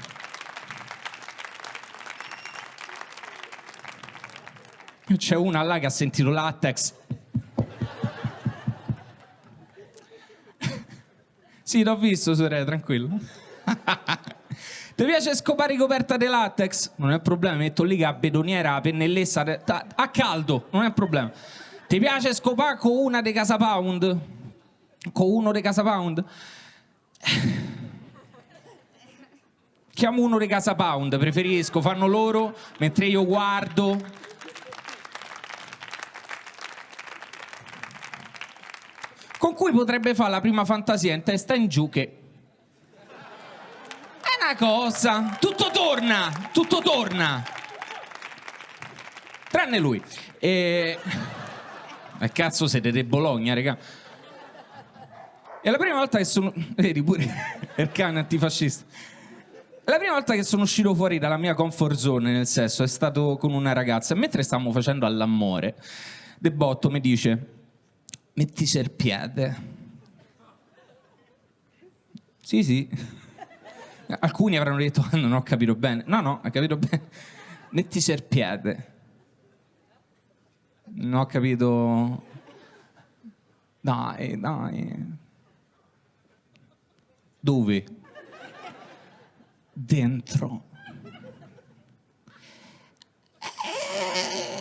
C'è una là che ha sentito latex. Sì, l'ho visto, sorella, tranquillo. Ti piace scopare ricoperta di latex? Non è un problema, metto lì che a bedoniera, la pennellessa, a caldo, non è un problema. Ti piace scopare con una di Casa Pound? Con uno di Casa Pound? Chiamo uno di Casa Pound, preferisco, fanno loro, mentre io guardo. Con cui potrebbe fare la prima fantasia in testa in giù che... È una cosa, tutto torna. Tranne lui. Cazzo siete di Bologna, raga. E la prima volta che sono... Vedi pure il cane antifascista. La prima volta che sono uscito fuori dalla mia comfort zone nel sesso è stato con una ragazza. E mentre stavamo facendo all'amore, De Botto mi dice... Mettici il piede. Sì. Alcuni avranno detto non ho capito bene. No, ho capito bene. Mettici il piede. Non ho capito. Dai. Dove? Dentro.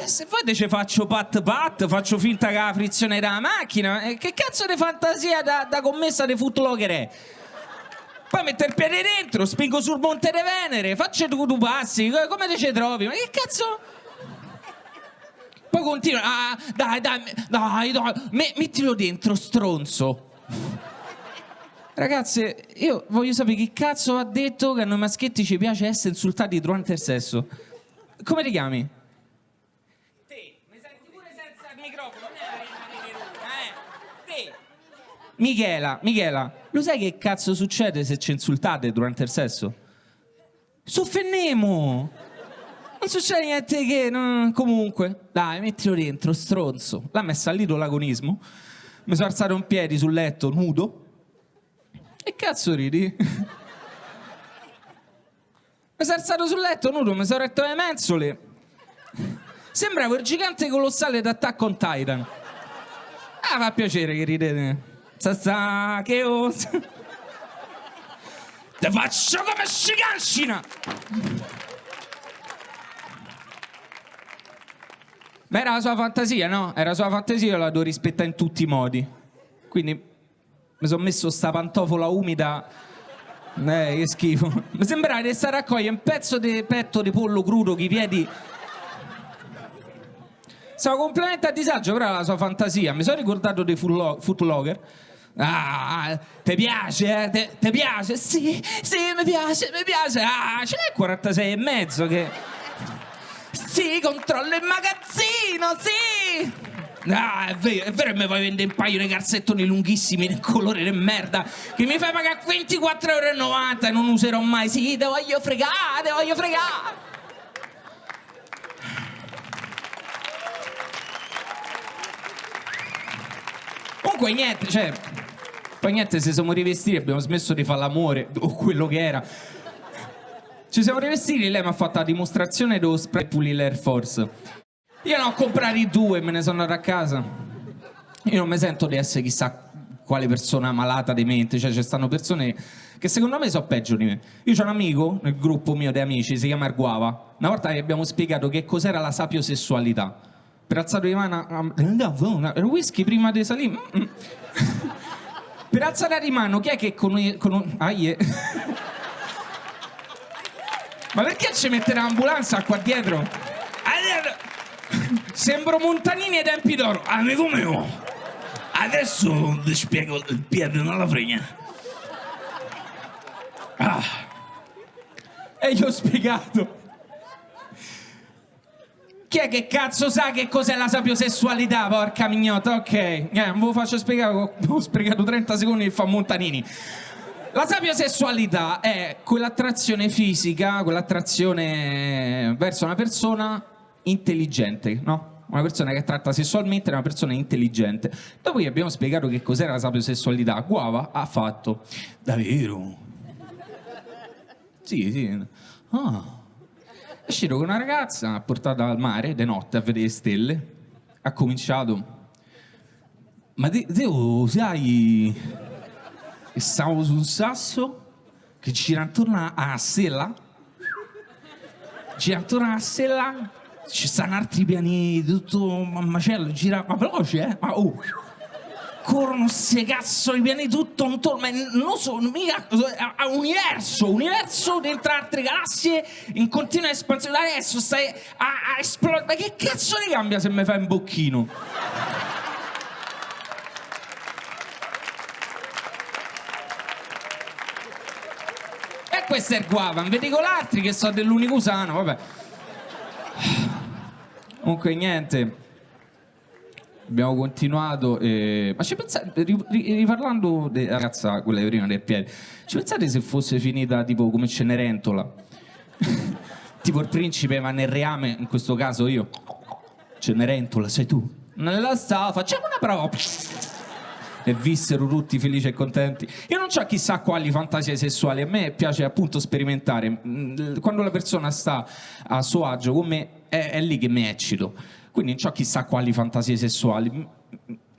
Se voi ci faccio pat, faccio finta che la frizione della macchina, che cazzo di fantasia da commessa di footlocker è? Poi metto il piede dentro, spingo sul Monte de Venere, faccio due passi, come te ci trovi? Ma che cazzo? Poi continua, dai, mettilo dentro, stronzo. Ragazze, io voglio sapere chi cazzo ha detto che a noi maschietti ci piace essere insultati durante il sesso. Come ti chiami? Michela, lo sai che cazzo succede se ci insultate durante il sesso? Soffennemo! Non succede niente che... Comunque, dai, mettilo dentro, stronzo. Là mi è salito l'agonismo. Mi sono alzato in piedi sul letto, nudo. E cazzo ridi? Mi sono alzato sul letto, nudo, mi sono retto le mensole. Sembravo il gigante colossale d'Attack on Titan. Fa piacere che ridete. Che osa. Te faccio come scigancina. Ma era la sua fantasia, no? Era la sua fantasia, io la devo rispettare in tutti i modi. Quindi mi sono messo sta pantofola umida. Che schifo. Mi sembrava di stare a cogliere un pezzo di petto di pollo crudo con i piedi. Stavo completamente a disagio, però la sua fantasia. Mi sono ricordato dei footlocker. Ti piace? Ti piace? Sì, mi piace. Ce l'hai 46 e mezzo che... Sì, controllo il magazzino, sì! Ah, è vero che mi vuoi vendere un paio di calzettoni lunghissimi nel colore di merda che mi fai pagare 24,90 € e non userò mai. Sì, te voglio fregare, te voglio fregare. Comunque niente, cioè, poi niente, se siamo rivestiti, abbiamo smesso di fare l'amore, o quello che era. Ci siamo rivestiti, lei mi ha fatto la dimostrazione dello spray pulire l'Air Force. Io ne ho comprati 2 e me ne sono andato a casa. Io non mi sento di essere chissà quale persona malata di mente, cioè ci stanno persone che secondo me sono peggio di me. Io c'ho un amico nel gruppo mio di amici, si chiama Arguava. Una volta gli abbiamo spiegato che cos'era la sapiosessualità. Per alzare di mano, il whisky prima di salire. Per alzare di mano, chi è che aie. Ma perché ci mette l'ambulanza qua dietro? Sembro Montanini ai tempi d'oro. Amico mio, adesso vi spiego il piede nella fregna. E gli ho spiegato. Chi è che cazzo sa che cos'è la sapiosessualità, porca mignotta? Ok, me lo faccio spiegare, ho sprecato 30 secondi e fa Montanini. La sapiosessualità è quell'attrazione fisica, quell'attrazione verso una persona intelligente, no? Una persona che tratta sessualmente è una persona intelligente. Dopo gli abbiamo spiegato che cos'era la sapiosessualità. Guava ha fatto: davvero? Sì. Ah. È uscito con una ragazza, ha portato al mare, di notte, a vedere le stelle. Ha cominciato: ma te sai che stavo sul sasso che gira intorno alla stella? Gira intorno alla stella, ci stanno altri pianeti, tutto un macello, gira, ma veloce, ma corrono ste cazzo di pianeti tutto intorno, ma non so, mica, universo dentro altre galassie in continua espansione. Adesso stai a esplodere, ma che cazzo ne cambia se mi fai un bocchino? E questo è il Guava, non vedi con l'altri che so dell'unico usano, vabbè. Comunque niente, abbiamo continuato, ma ci pensate, riparlando della ragazza, quella prima del piede, ci pensate se fosse finita tipo come Cenerentola? Tipo il principe va nel reame, in questo caso io. Cenerentola, sei tu? Nella stava, facciamo una prova. E vissero tutti felici e contenti. Io non ho chissà quali fantasie sessuali, a me piace appunto sperimentare. Quando la persona sta a suo agio con me, è lì che mi eccito. Quindi non ho chissà quali fantasie sessuali.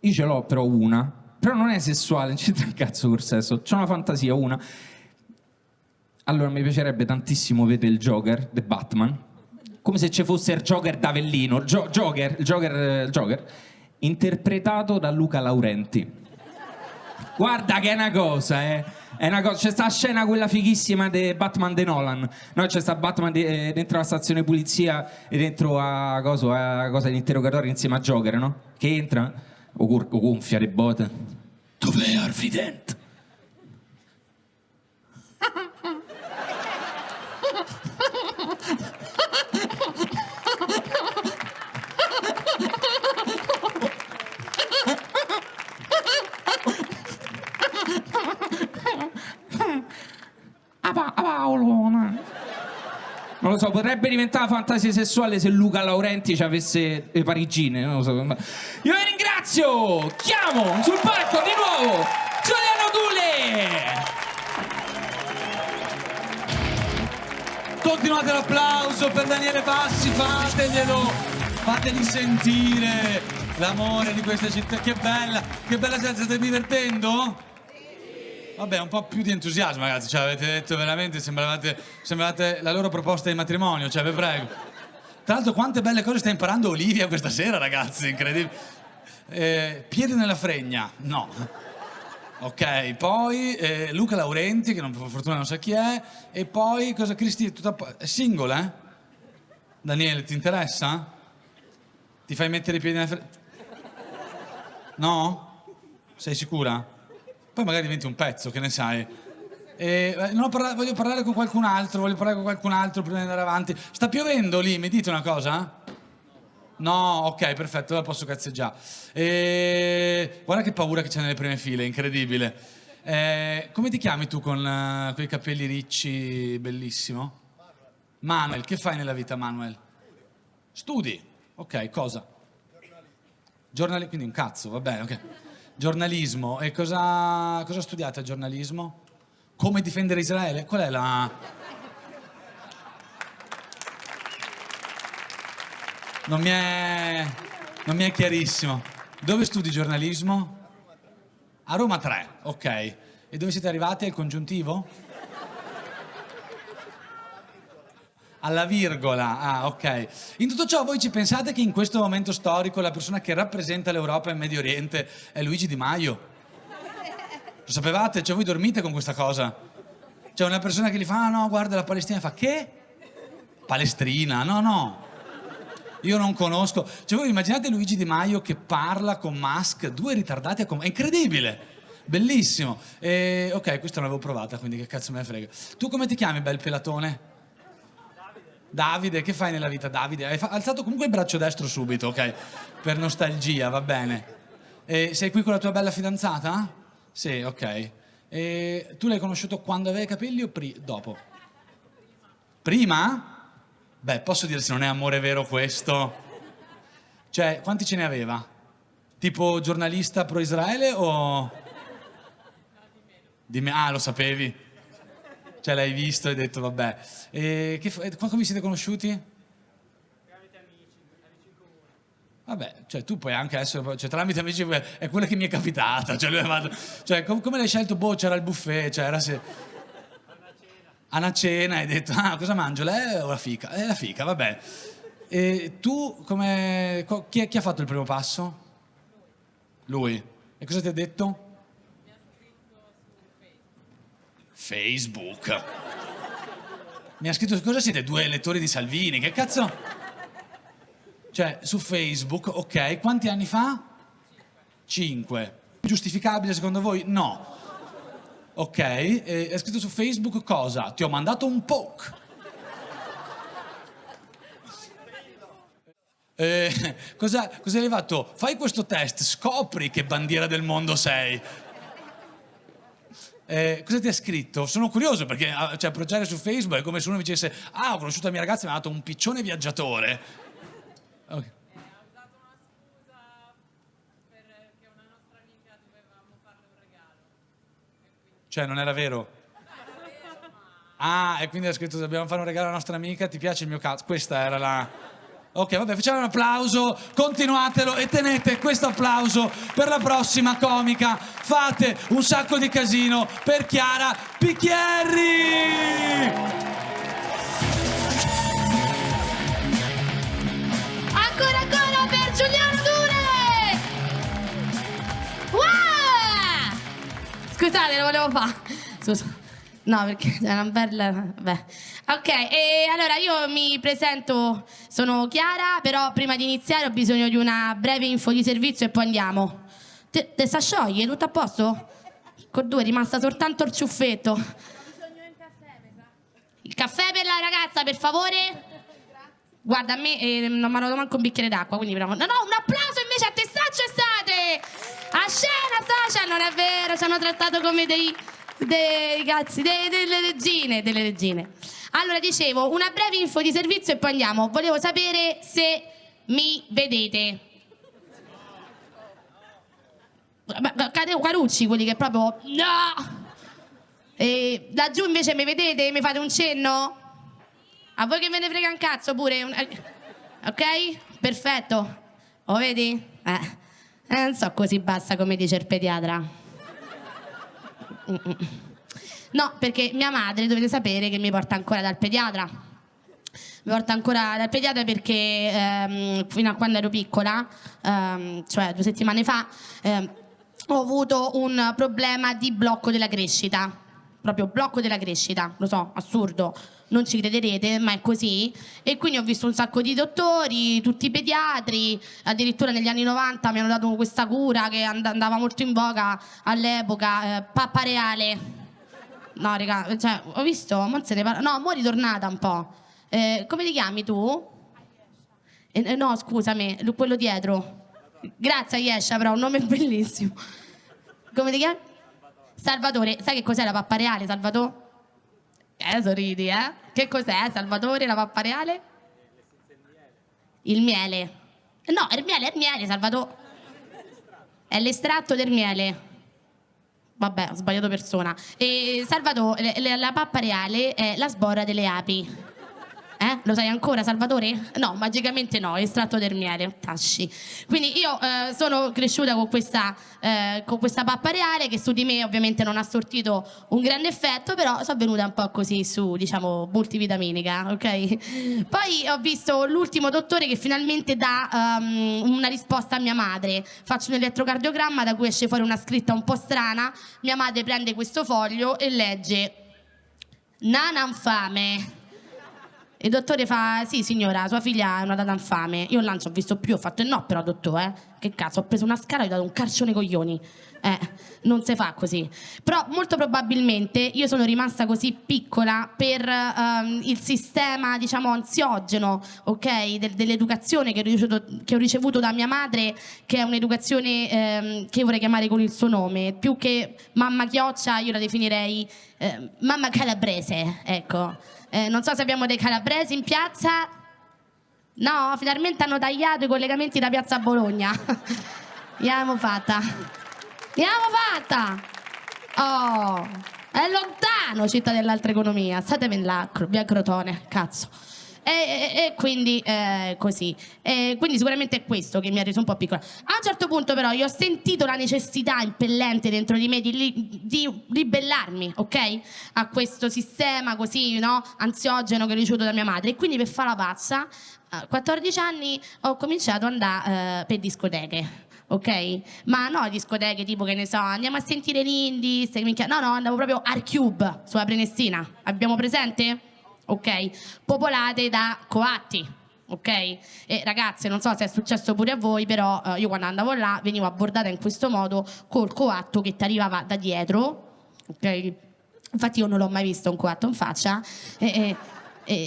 Io ce l'ho però una, però non è sessuale, non c'entra un cazzo col sesso. C'ho una fantasia, una. Allora mi piacerebbe tantissimo vedere il Joker, The Batman, come se ci fosse il Joker d'Avellino, il Joker, interpretato da Luca Laurenti. Guarda che è una cosa, È una cosa. C'è sta scena quella fighissima di Batman de Nolan. No, c'è sta Batman dentro la stazione polizia e dentro a cosa l'interrogatorio insieme a Joker, no? Che entra, o gonfia le botte. Dov'è Harvey Dent? Paolona. Non lo so, potrebbe diventare fantasia sessuale se Luca Laurenti ci avesse le parigine, non lo so. Io vi ringrazio! Chiamo sul palco di nuovo Giuliano Dule! Continuate l'applauso per Daniele Bassi, fategli sentire l'amore di questa città. Che bella gente, state divertendo? Vabbè, un po' più di entusiasmo, ragazzi, cioè avete detto veramente, sembravate la loro proposta di matrimonio, cioè vi prego. Tra l'altro quante belle cose sta imparando Olivia questa sera, ragazzi, incredibile. Piede nella fregna, no. Ok, poi Luca Laurenti, che per fortuna non sa chi è, e poi cosa Cristi, è single, eh? Daniele, ti interessa? Ti fai mettere i piedi nella fregna? No? Sei sicura? Poi magari diventi un pezzo, che ne sai? Voglio parlare con qualcun altro, prima di andare avanti. Sta piovendo lì, mi dite una cosa? No, ok, perfetto, ora posso cazzeggiare. Guarda che paura che c'è nelle prime file, incredibile. Come ti chiami tu con quei capelli ricci, bellissimo? Manuel, che fai nella vita, Manuel? Studi. Ok, cosa? Quindi un cazzo, va bene, ok. Giornalismo. E cosa studiate a giornalismo? Come difendere Israele? Qual è la... Non mi è chiarissimo. Dove studi giornalismo? A Roma 3, ok. E dove siete arrivati? Al congiuntivo? Alla virgola, ah ok. In tutto ciò voi ci pensate che in questo momento storico la persona che rappresenta l'Europa e il Medio Oriente è Luigi Di Maio? Lo sapevate? Cioè voi dormite con questa cosa? C'è una persona che gli fa, ah no, guarda la Palestina, e fa, che? Palestrina, no. Io non conosco. Cioè voi immaginate Luigi Di Maio che parla con Musk, due ritardati è incredibile, bellissimo. Ok, questa non l'avevo provata, quindi che cazzo me ne frega. Tu come ti chiami, bel pelatone? Davide, che fai nella vita, Davide? Hai alzato comunque il braccio destro subito, ok? Per nostalgia, va bene. Sei qui con la tua bella fidanzata? Sì, ok. Tu l'hai conosciuto quando aveva i capelli o dopo? Prima? Beh, posso dire se non è amore vero questo? Cioè, quanti ce ne aveva? Tipo giornalista pro-Israele o... Ah, lo sapevi? Cioè l'hai visto e hai detto vabbè. Come vi siete conosciuti? Tramite amici in comune. Vabbè, cioè tu puoi anche essere, cioè tramite amici è quella che mi è capitata, cioè come l'hai scelto? Boh, c'era il buffet, cioè era a una cena hai detto, ah, cosa mangio, lei o la fica? La fica, vabbè. E tu chi ha fatto il primo passo? Lui. E cosa ti ha detto? Facebook. Mi ha scritto, cosa siete, due elettori di Salvini? Che cazzo? Cioè, su Facebook, ok, quanti anni fa? 5. Giustificabile secondo voi? No. Ok, è scritto su Facebook cosa? Ti ho mandato un poke. Cosa hai fatto? Fai questo test, scopri che bandiera del mondo sei. Cosa ti ha scritto? Sono curioso perché cioè, appoggiare su Facebook è come se uno mi dicesse ah, ho conosciuto la mia ragazza e mi ha dato un piccione viaggiatore. Okay. Ha usato una scusa perché una nostra amica dovevamo farle un regalo. Cioè, non era vero? Ah, e quindi ha scritto dobbiamo fare un regalo alla nostra amica, ti piace il mio cazzo? Questa era la... Ok, vabbè, facciamo un applauso, continuatelo e tenete questo applauso per la prossima comica. Fate un sacco di casino per Chiara Picchierri! Ancora per Giuliano Dure! Wow! Scusate, lo volevo fare. Scusa. No, perché è una bella... Beh. Ok, e allora io mi presento, sono Chiara, però prima di iniziare ho bisogno di una breve info di servizio e poi andiamo. Te sta scioglie? Tutto a posto? Con due è rimasta soltanto il ciuffetto. Ho bisogno di un caffè, mi sa. Il caffè per la ragazza, per favore? Guarda, a me non mi hanno dato manco un bicchiere d'acqua, quindi bravo. No, un applauso invece a te Saccio Estate! A scena, Sacia, non è vero, ci hanno trattato come dei cazzi, delle regine. Allora, dicevo, una breve info di servizio e poi andiamo. Volevo sapere se mi vedete. Carucci, quelli che proprio... No! E laggiù invece mi vedete? Mi fate un cenno? A voi che ve ne frega un cazzo pure? Ok? Perfetto. Lo vedi? Non so così bassa come dice il pediatra. No, perché mia madre, dovete sapere che mi porta ancora dal pediatra. Mi porta ancora dal pediatra perché fino a quando ero piccola, cioè 2 settimane fa, ho avuto un problema di blocco della crescita. Proprio blocco della crescita, lo so, assurdo, non ci crederete, ma è così. E quindi ho visto un sacco di dottori, tutti i pediatri, addirittura negli anni 90 mi hanno dato questa cura che andava molto in voga all'epoca, pappa reale. No, raga, cioè, ho visto, mo se ne parla. No, mo' è ritornata un po'. Come ti chiami tu? No, scusami, quello dietro. Grazie, Ayesha, però, un nome bellissimo. Come ti chiami? Salvatore. Sai che cos'è la pappa reale, Salvatore? Sorridi, eh? Che cos'è, Salvatore, la pappa reale? Il miele. No, è il miele, Salvatore. È l'estratto del miele. Vabbè, ho sbagliato persona. E Salvatore, la pappa reale è la sbora delle api. Lo sai ancora, Salvatore? No, magicamente no, è estratto del miele, tasci. Quindi io sono cresciuta con questa pappa reale che su di me ovviamente non ha sortito un grande effetto, però sono venuta un po' così su, diciamo, multivitaminica, ok? Poi ho visto l'ultimo dottore che finalmente dà una risposta a mia madre. Faccio un elettrocardiogramma da cui esce fuori una scritta un po' strana. Mia madre prende questo foglio e legge Nana infame. Il dottore fa, sì signora, sua figlia è una data infame. Io là non ci ho visto più, ho fatto il no però dottore, Che cazzo, ho preso una scala e gli ho dato un calcione ai coglioni. Non si fa così. Però molto probabilmente io sono rimasta così piccola per il sistema, diciamo, ansiogeno, ok? Dell'educazione che ho ricevuto da mia madre, che è un'educazione che io vorrei chiamare con il suo nome. Più che mamma chioccia, io la definirei mamma calabrese, ecco. Non so se abbiamo dei calabresi in piazza. No, finalmente hanno tagliato i collegamenti da piazza Bologna. L'abbiamo fatta. Oh, è lontano Città dell'Altra Economia. Statemi là, via Crotone, cazzo. E quindi così. Quindi sicuramente è questo che mi ha reso un po' piccola. A un certo punto però io ho sentito la necessità impellente dentro di me di ribellarmi, ok? A questo sistema così, no? Ansiogeno che ho ricevuto da mia madre. E quindi per fare la pazza, a 14 anni ho cominciato ad andare per discoteche. Ok? Ma no discoteche tipo, che ne so, andiamo a sentire l'indie, no, andavo proprio al Cube sulla Prenestina. Abbiamo presente? Ok? Popolate da coatti, ok? E ragazze, non so se è successo pure a voi, però io quando andavo là venivo abbordata in questo modo col coatto che ti arrivava da dietro, ok? Infatti io non l'ho mai visto un coatto in faccia, e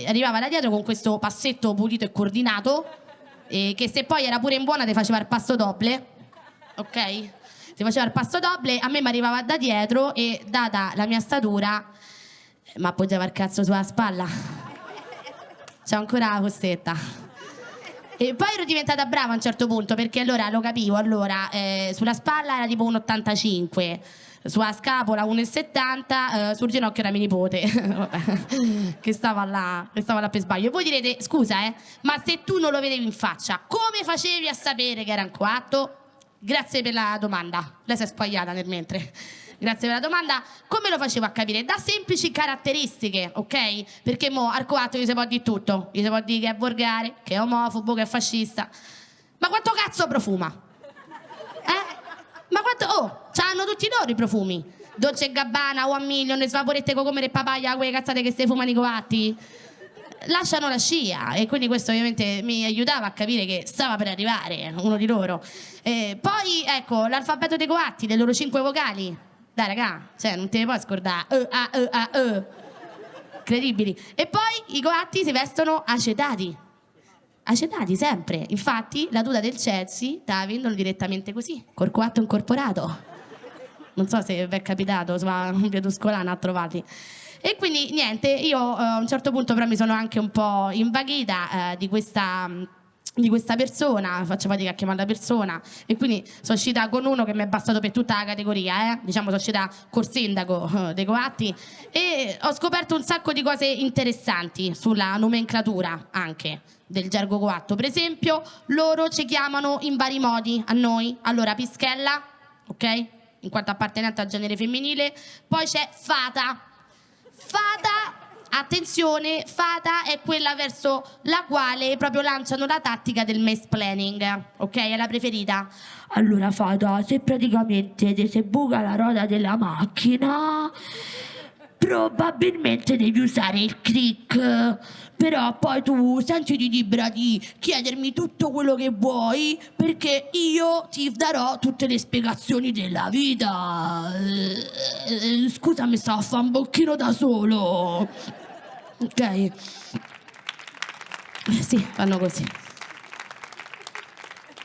arrivava da dietro con questo passetto pulito e coordinato, che se poi era pure in buona ti faceva il passo doble, ok? Ti faceva il passo doble, a me mi arrivava da dietro e data la mia statura ma appoggiava il cazzo sulla spalla. C'ho ancora la costetta. E poi ero diventata brava a un certo punto, perché allora lo capivo, sulla spalla era tipo 1,85, sulla scapola 1,70, sul ginocchio era mio nipote che stava là per sbaglio. E voi direte, scusa ma se tu non lo vedevi in faccia, come facevi a sapere che era un coatto? Grazie per la domanda, lei si è sbagliata nel mentre. Grazie per la domanda. Come lo facevo a capire? Da semplici caratteristiche, ok? Perché mo al coatto gli si può dire tutto. Gli si può dire che è volgare, che è omofobo, che è fascista. Ma quanto cazzo profuma? Ma quanto... Oh, c'hanno tutti loro i profumi. Dolce & Gabbana, One Million, le vaporette cocomere e papaya, quelle cazzate che si fumano i coatti. Lasciano la scia, e quindi questo ovviamente mi aiutava a capire che stava per arrivare uno di loro. Poi, ecco, l'alfabeto dei coatti, le loro 5 vocali. Dai raga, cioè non te ne puoi scordare. Incredibili. E poi i coatti si vestono acetati. Acetati sempre. Infatti la tuta del Chelsea la vendono direttamente così, col coatto incorporato. Non so se vi è capitato, sulla via Tuscolana a trovarli. E quindi niente, io a un certo punto però mi sono anche un po' invaghita di questa persona, faccio fatica a chiamare la persona, e quindi sono uscita con uno che mi è bastato per tutta la categoria, diciamo sono uscita col sindaco dei coatti, e ho scoperto un sacco di cose interessanti sulla nomenclatura anche del gergo coatto. Per esempio, loro ci chiamano in vari modi a noi. Allora, pischella, ok? In quanto appartenente al genere femminile. Poi c'è fata. Fata, attenzione, fata è quella verso la quale proprio lanciano la tattica del mansplaining, ok? È la preferita. Allora fata, se praticamente ti si buca la ruota della macchina, probabilmente devi usare il click, però poi tu sentiti libera di chiedermi tutto quello che vuoi, perché io ti darò tutte le spiegazioni della vita. Scusa, mi sto a fare un bocchino da solo. Ok. Sì, fanno così.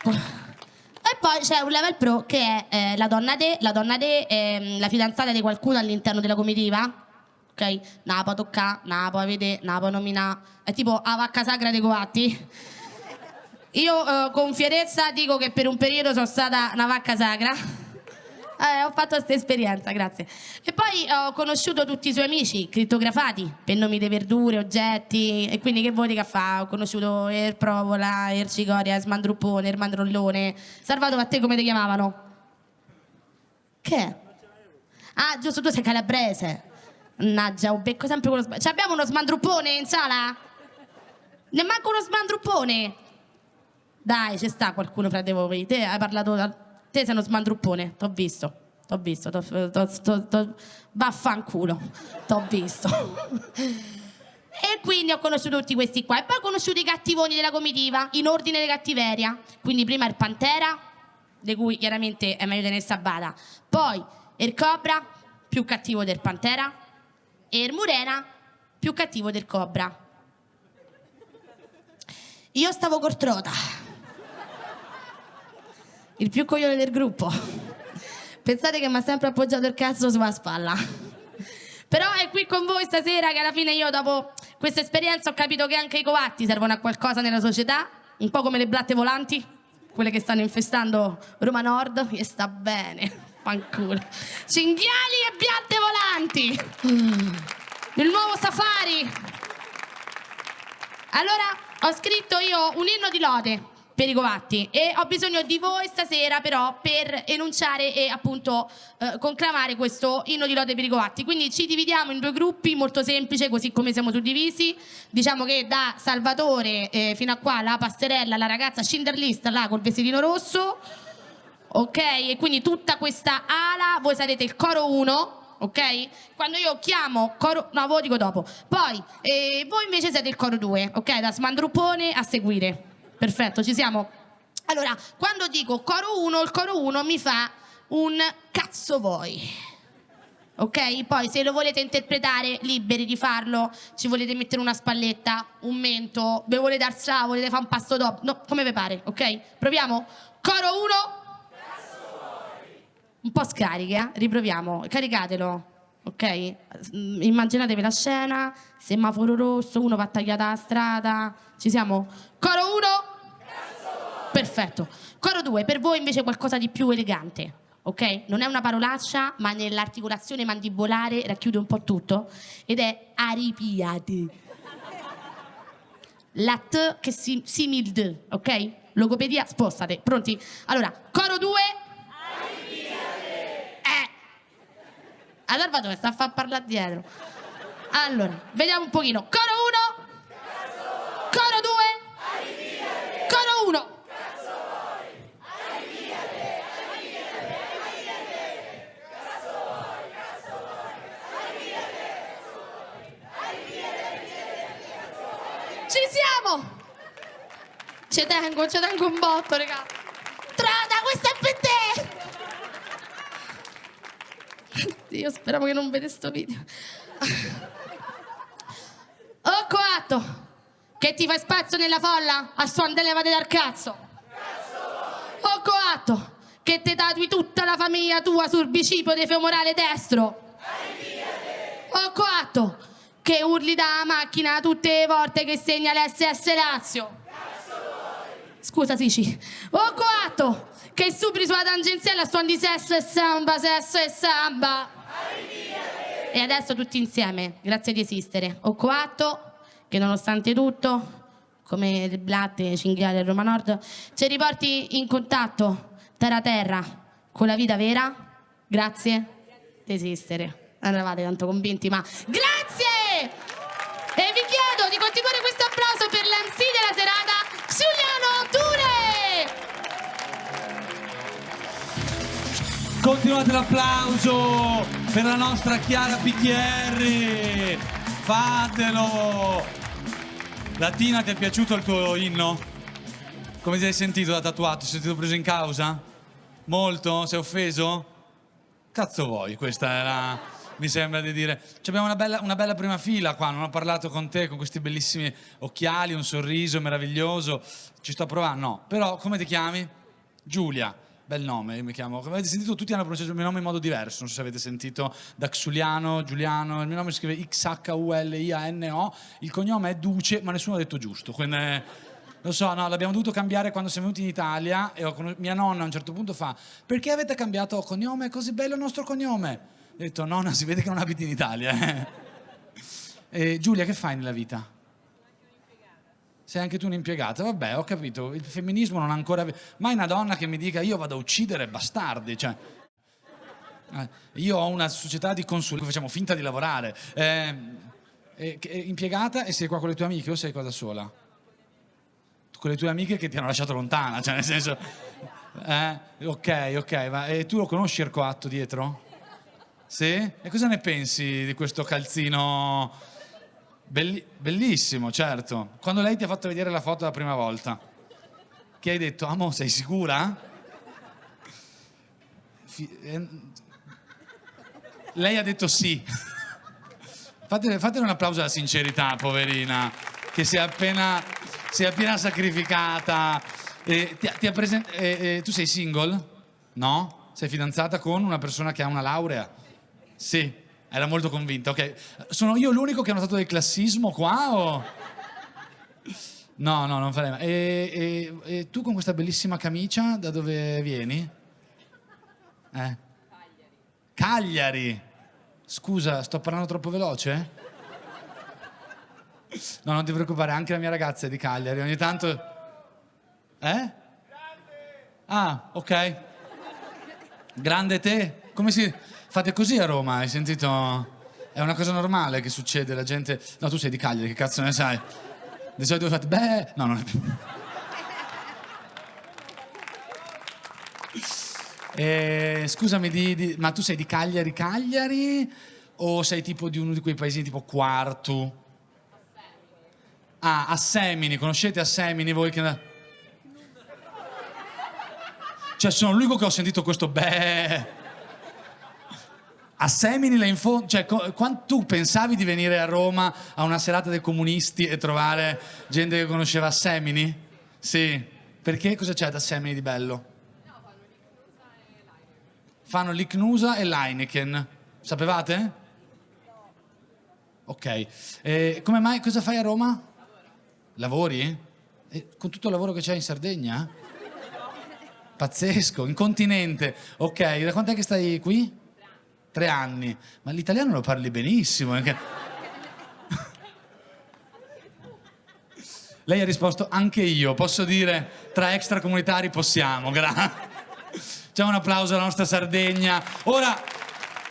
E poi c'è un level pro che è la donna de, la fidanzata di qualcuno all'interno della comitiva. Ok? Non la può toccare, non la può vedere, non la può nominare. È tipo la vacca sacra dei coatti. Io con fierezza dico che per un periodo sono stata una vacca sacra. Ho fatto questa esperienza, grazie. E poi ho conosciuto tutti i suoi amici, crittografati, per nomi di verdure, oggetti. E quindi che vuoi che fa? Ho conosciuto il Provola, il Cicoria, il Smandruppone, il Mandrollone. Salvatore, a te come ti chiamavano? Che? Ah, giusto, tu sei calabrese. Mannaggia, ho becco sempre quello Cioè, abbiamo uno Smandruppone in sala? Neanche uno Smandruppone? Dai, ci sta qualcuno fra di voi. Te hai parlato... Te sei uno Smandruppone, t'ho visto, vaffanculo, t'ho visto. E quindi ho conosciuto tutti questi qua. E poi ho conosciuto i cattivoni della comitiva, in ordine di cattiveria. Quindi prima il Pantera, di cui chiaramente è meglio tenere sabata. Poi il Cobra, più cattivo del Pantera. E il Murena, più cattivo del Cobra. Io stavo col Trota, il più coglione del gruppo. Pensate che mi ha sempre appoggiato il cazzo sulla spalla. Però è qui con voi stasera che alla fine io dopo questa esperienza ho capito che anche i coatti servono a qualcosa nella società, un po' come le blatte volanti, quelle che stanno infestando Roma Nord, e sta bene, fanculo. Cinghiali e blatte volanti, il nuovo safari. Allora ho scritto io un inno di lode per i coatti e ho bisogno di voi stasera però per enunciare e appunto conclamare questo inno di lode per i coatti. Quindi ci dividiamo in due gruppi, molto semplice, così come siamo suddivisi. Diciamo che da Salvatore fino a qua la passerella, la ragazza Cinderlista là col vestitino rosso, ok? E quindi tutta questa ala, voi sarete il coro 1, ok? Quando io chiamo coro... no, ve lo dico dopo. Poi voi invece siete il coro 2, ok? Da Smandruppone a seguire. Perfetto, ci siamo? Allora, quando dico coro 1, il coro 1 mi fa un cazzo voi. Ok? Poi se lo volete interpretare, liberi di farlo. Ci volete mettere una spalletta, un mento, ve volete alzare, volete fare un passo dopo. No, come vi pare, ok? Proviamo? Coro 1. Cazzo voi. Un po' scariche, riproviamo. Caricatelo. Ok? Immaginatevi la scena, semaforo rosso, uno va tagliata la strada. Ci siamo? Coro 1? Perfetto. Coro 2, per voi invece qualcosa di più elegante, ok? Non è una parolaccia, ma nell'articolazione mandibolare racchiude un po' tutto ed è aripiati. La T che simil D, ok? Logopedia, spostate. Pronti? Allora, coro 2. Allora vado, sta a far parlare dietro. Allora, vediamo un pochino. Coro 1. Coro 2. Coro 1. Ci siamo! Ci tengo un botto, raga. Trada, questo è per te! Io speravo che non vede sto video. Oh coatto, che ti fai spazio nella folla a suon delle levate dal cazzo. Oh coatto, che te tatui tutta la famiglia tua sul bicipite femorale destro. Oh coatto, che urli da macchina tutte le volte che segna l'SS Lazio. Scusa Sici. Oh coatto, che superi sulla tangenziale a suon di sesso e samba. E adesso tutti insieme, grazie di esistere. Ho coatto che nonostante tutto, come le blatte, cinghiali e Roma Nord, ci riporti in contatto terra con la vita vera. Grazie di esistere. Non eravate tanto convinti, ma grazie! E vi chiedo di continuare questo applauso per l'MC della serata, Giuliano Ture! Continuate l'applauso per la nostra Chiara Picchierri. Fatelo. Latina, ti è piaciuto il tuo inno? Come ti sei sentito da tatuato? Ti sei sentito preso in causa? Molto? Sei offeso? Cazzo vuoi? Questa era... mi sembra di dire. Abbiamo una bella prima fila qua, non ho parlato con te con questi bellissimi occhiali, un sorriso meraviglioso. Ci sto provando? No. Però come ti chiami? Giulia. Bel nome, io mi chiamo. Come avete sentito, tutti hanno pronunciato il mio nome in modo diverso. Non so se avete sentito Daxuliano, Giuliano. Il mio nome si scrive Xuliano. Il cognome è Duce, ma nessuno ha detto giusto. Quindi, lo so, no, l'abbiamo dovuto cambiare quando siamo venuti in Italia. E mia nonna a un certo punto fa: perché avete cambiato cognome? È così bello il nostro cognome. Ho detto: nonna, si vede che non abiti in Italia. Giulia, che fai nella vita? Sei anche tu un'impiegata? Vabbè, ho capito. Il femminismo non ha ancora... mai una donna che mi dica io vado a uccidere bastardi. Cioè, io ho una società di consulenza, facciamo finta di lavorare. Impiegata e sei qua con le tue amiche o sei qua da sola? Con le tue amiche che ti hanno lasciato lontana, cioè nel senso... ok, e tu lo conosci il coatto dietro? Sì? E cosa ne pensi di questo calzino... bellissimo, certo. Quando lei ti ha fatto vedere la foto la prima volta, che hai detto: amo, sei sicura? Lei ha detto sì. Fatele un applauso alla sincerità, poverina, che si è appena sacrificata. Tu sei single? No? Sei fidanzata con una persona che ha una laurea? Sì. Era molto convinta, ok. Sono io l'unico che ha notato del classismo qua o... No, non farei mai. E tu con questa bellissima camicia da dove vieni? Cagliari. Scusa, sto parlando troppo veloce? No, non ti preoccupare, anche la mia ragazza è di Cagliari, ogni tanto... Ah, ok. Grande te? Come si... Fate così a Roma, hai sentito? È una cosa normale che succede, la gente... No, tu sei di Cagliari, che cazzo ne sai? Di solito fate... Beh... No, non è più... Scusami, ma tu sei di Cagliari o sei tipo di uno di quei paesini tipo Quartu? Ah, Assemini, conoscete Assemini voi che... Cioè sono l'unico che ho sentito questo beh... A Semini là in fondo, cioè quando tu pensavi di venire a Roma a una serata dei comunisti e trovare gente che conosceva Semini? Sì. Perché? Cosa c'è da Semini di bello? No, Fanno l'Icnusa e l'Heineken. Sapevate? Ok. Come mai? Cosa fai a Roma? Lavori? Con tutto il lavoro che c'è in Sardegna? Pazzesco, in continente. Ok, da quant'è che stai qui? 3 anni, ma l'italiano lo parli benissimo. Lei ha risposto: anche io, posso dire, tra extracomunitari possiamo. Facciamo un applauso alla nostra Sardegna. Ora,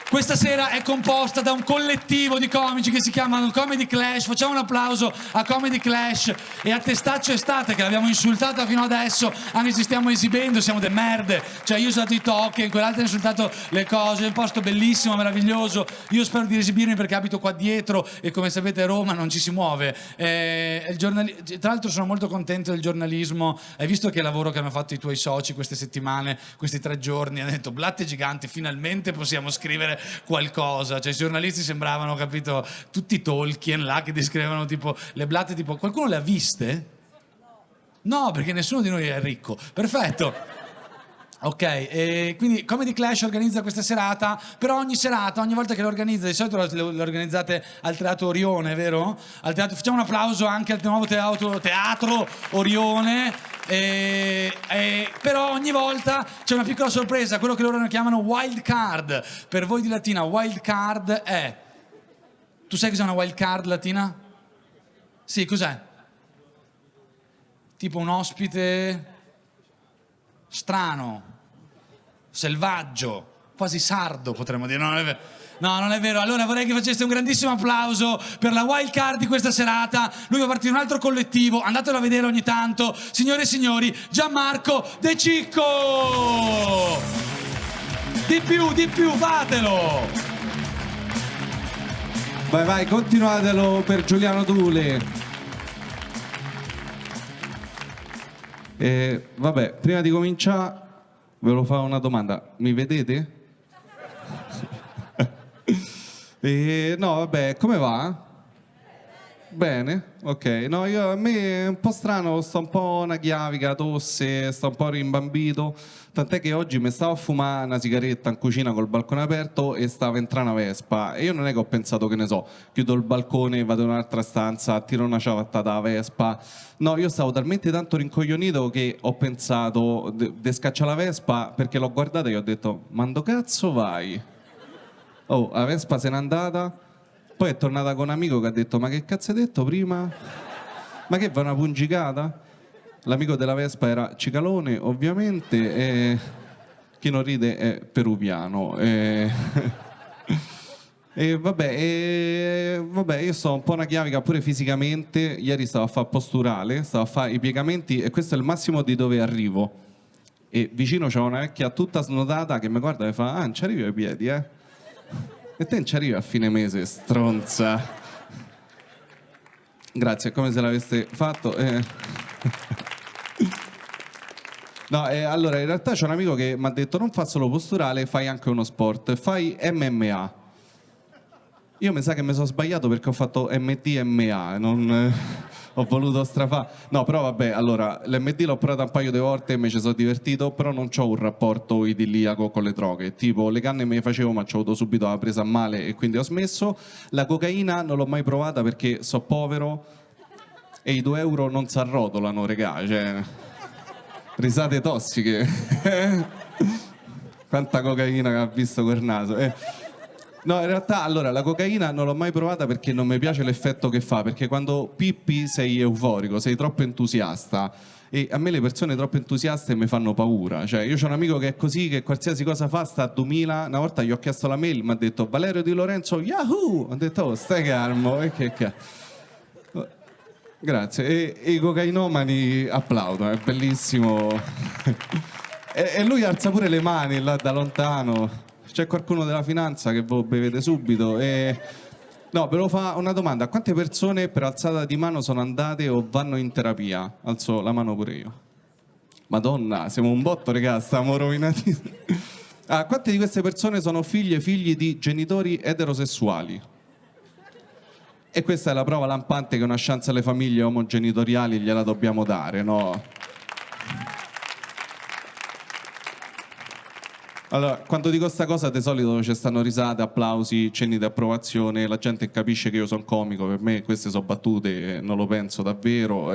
questa sera è composta da un collettivo di comici che si chiamano Comedy Clash. Facciamo un applauso a Comedy Clash e a Testaccio Estate, che l'abbiamo insultata fino adesso, anche se ci stiamo esibendo, siamo de merde. Cioè io ho usato i token, quell'altro ha insultato le cose, è un posto bellissimo, meraviglioso. Io spero di esibirmi perché abito qua dietro e come sapete a Roma non ci si muove. Tra l'altro sono molto contento del giornalismo. Hai visto che lavoro che hanno fatto i tuoi soci queste settimane, questi 3 giorni? Hanno detto: Blatte gigante, finalmente possiamo scrivere qualcosa. Cioè i giornalisti sembravano, capito, tutti Tolkien là che descrivevano tipo le blatte, tipo qualcuno le ha viste? No, perché nessuno di noi è ricco. Perfetto. Ok, e quindi Comedy Clash organizza questa serata, però ogni serata, ogni volta che lo organizza, di solito lo organizzate al Teatro Orione, vero? Facciamo un applauso anche al nuovo Teatro Orione. Però ogni volta c'è una piccola sorpresa, quello che loro chiamano wild card. Per voi di Latina wild card è... Tu sai cos'è una wild card Latina? Sì, cos'è? Tipo un ospite strano, selvaggio, quasi sardo potremmo dire. No, non è vero. No, non è vero. Allora vorrei che faceste un grandissimo applauso per la wild card di questa serata. Lui va a partire un altro collettivo, andatelo a vedere ogni tanto. Signore e signori, Gianmarco De Cicco! Di più, fatelo! Vai, continuatelo per Giuliano Dule. Vabbè, prima di cominciare, ve lo fa una domanda. Mi vedete? No, vabbè, come va? Bene, ok. No, a me è un po' strano, sto un po' una chiavica, tosse, sto un po' rimbambito. Tant'è che oggi mi stavo a fumare una sigaretta in cucina col balcone aperto e stava entrando una vespa. E io non è che ho pensato, che ne so, chiudo il balcone, vado in un'altra stanza, tiro una ciabattata alla vespa. No, io stavo talmente tanto rincoglionito che ho pensato di scacciare la vespa, perché l'ho guardata e ho detto, ma dove cazzo vai? Oh, la vespa se n'è andata. Poi è tornata con un amico che ha detto, ma che cazzo hai detto prima? Ma che va una pungicata? L'amico della Vespa era Cicalone, ovviamente, e chi non ride è peruviano. Vabbè, io sto un po' una chiavica pure fisicamente. Ieri stavo a fare posturale, stavo a fare i piegamenti e questo è il massimo di dove arrivo. E vicino c'è una vecchia tutta snodata che mi guarda e fa, non ci arrivi ai piedi, eh? E te non ci arrivi a fine mese, stronza. Grazie, è come se l'aveste fatto. No, allora in realtà c'è un amico che mi ha detto non fa solo posturale, fai anche uno sport, fai MMA. Io mi sa che mi sono sbagliato perché ho fatto MDMA, non ho voluto strafare. No, però vabbè, allora l'MD l'ho provato un paio di volte e mi ci sono divertito, però non ho un rapporto idilliaco con le droghe. Tipo, le canne me le facevo, ma ci ho avuto subito la presa a male e quindi ho smesso. La cocaina non l'ho mai provata perché so povero e i 2 euro non si arrotolano, regà, cioè... Risate tossiche. Quanta cocaina che ha visto quel naso. No, in realtà, allora, la cocaina non l'ho mai provata perché non mi piace l'effetto che fa, perché quando pippi sei euforico, sei troppo entusiasta. E a me le persone troppo entusiaste mi fanno paura. Cioè, io c'ho un amico che è così, che qualsiasi cosa fa sta a 2000. Una volta gli ho chiesto la mail, mi ha detto Valerio Di Lorenzo, Yahoo! Ho detto, oh, stai calmo. E che... Grazie, e i cocainomani applaudono, è bellissimo. E lui alza pure le mani là da lontano. C'è qualcuno della finanza che voi bevete subito. No, ve lo fa una domanda: quante persone per alzata di mano sono andate o vanno in terapia? Alzo la mano pure io. Madonna, siamo un botto, raga, stiamo rovinati. Quante di queste persone sono figli di genitori eterosessuali? E questa è la prova lampante che una chance alle famiglie omogenitoriali gliela dobbiamo dare, no? Allora, quando dico sta cosa, di solito ci stanno risate, applausi, cenni di approvazione, la gente capisce che io sono comico, per me queste sono battute, non lo penso davvero.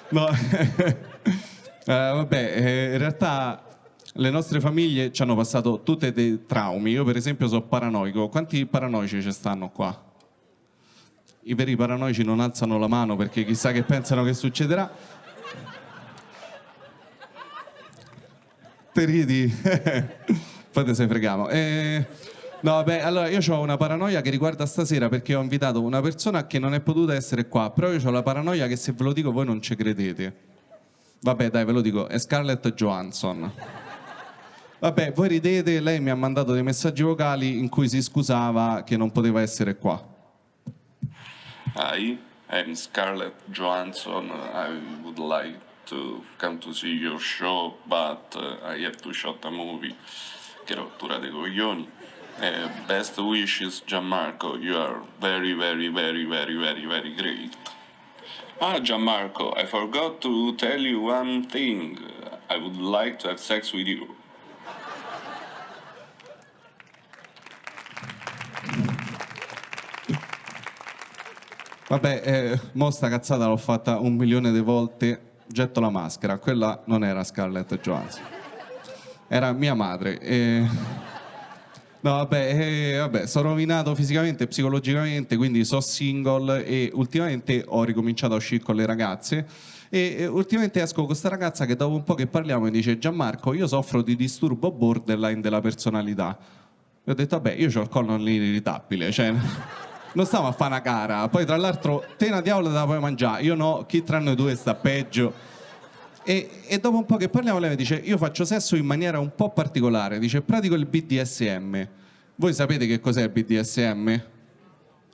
No. Vabbè, in realtà le nostre famiglie ci hanno passato tutte dei traumi. Io per esempio sono paranoico. Quanti paranoici ci stanno qua? I veri paranoici non alzano la mano perché chissà che pensano che succederà. Te ridi? Poi te sei fregamo. No, vabbè, allora io ho una paranoia che riguarda stasera perché ho invitato una persona che non è potuta essere qua, però io ho la paranoia che se ve lo dico voi non ci credete. Vabbè, dai, ve lo dico, è Scarlett Johansson. Vabbè, voi ridete, lei mi ha mandato dei messaggi vocali in cui si scusava che non poteva essere qua. Hi, I'm Scarlett Johansson. I would like to come to see your show, but I have to shot a movie. Che rottura dei coglioni. Best wishes, Gianmarco. You are very, very, very, very, very, very great. Gianmarco, I forgot to tell you one thing. I would like to have sex with you. Vabbè, mo sta cazzata l'ho fatta 1 milione di volte, getto la maschera, quella non era Scarlett Johansson, era mia madre. No, vabbè, sono rovinato fisicamente e psicologicamente, quindi so single e ultimamente ho ricominciato a uscire con le ragazze e ultimamente esco con questa ragazza che dopo un po' che parliamo mi dice Gianmarco, io soffro di disturbo borderline della personalità. E ho detto, vabbè, io ho il collo irritabile, cioè... Non stiamo a fare una gara, poi tra l'altro te una diavola te la puoi mangiare, io no, chi tra noi due sta peggio. E dopo un po' che parliamo lei mi dice io faccio sesso in maniera un po' particolare, dice pratico il BDSM. Voi sapete che cos'è il BDSM?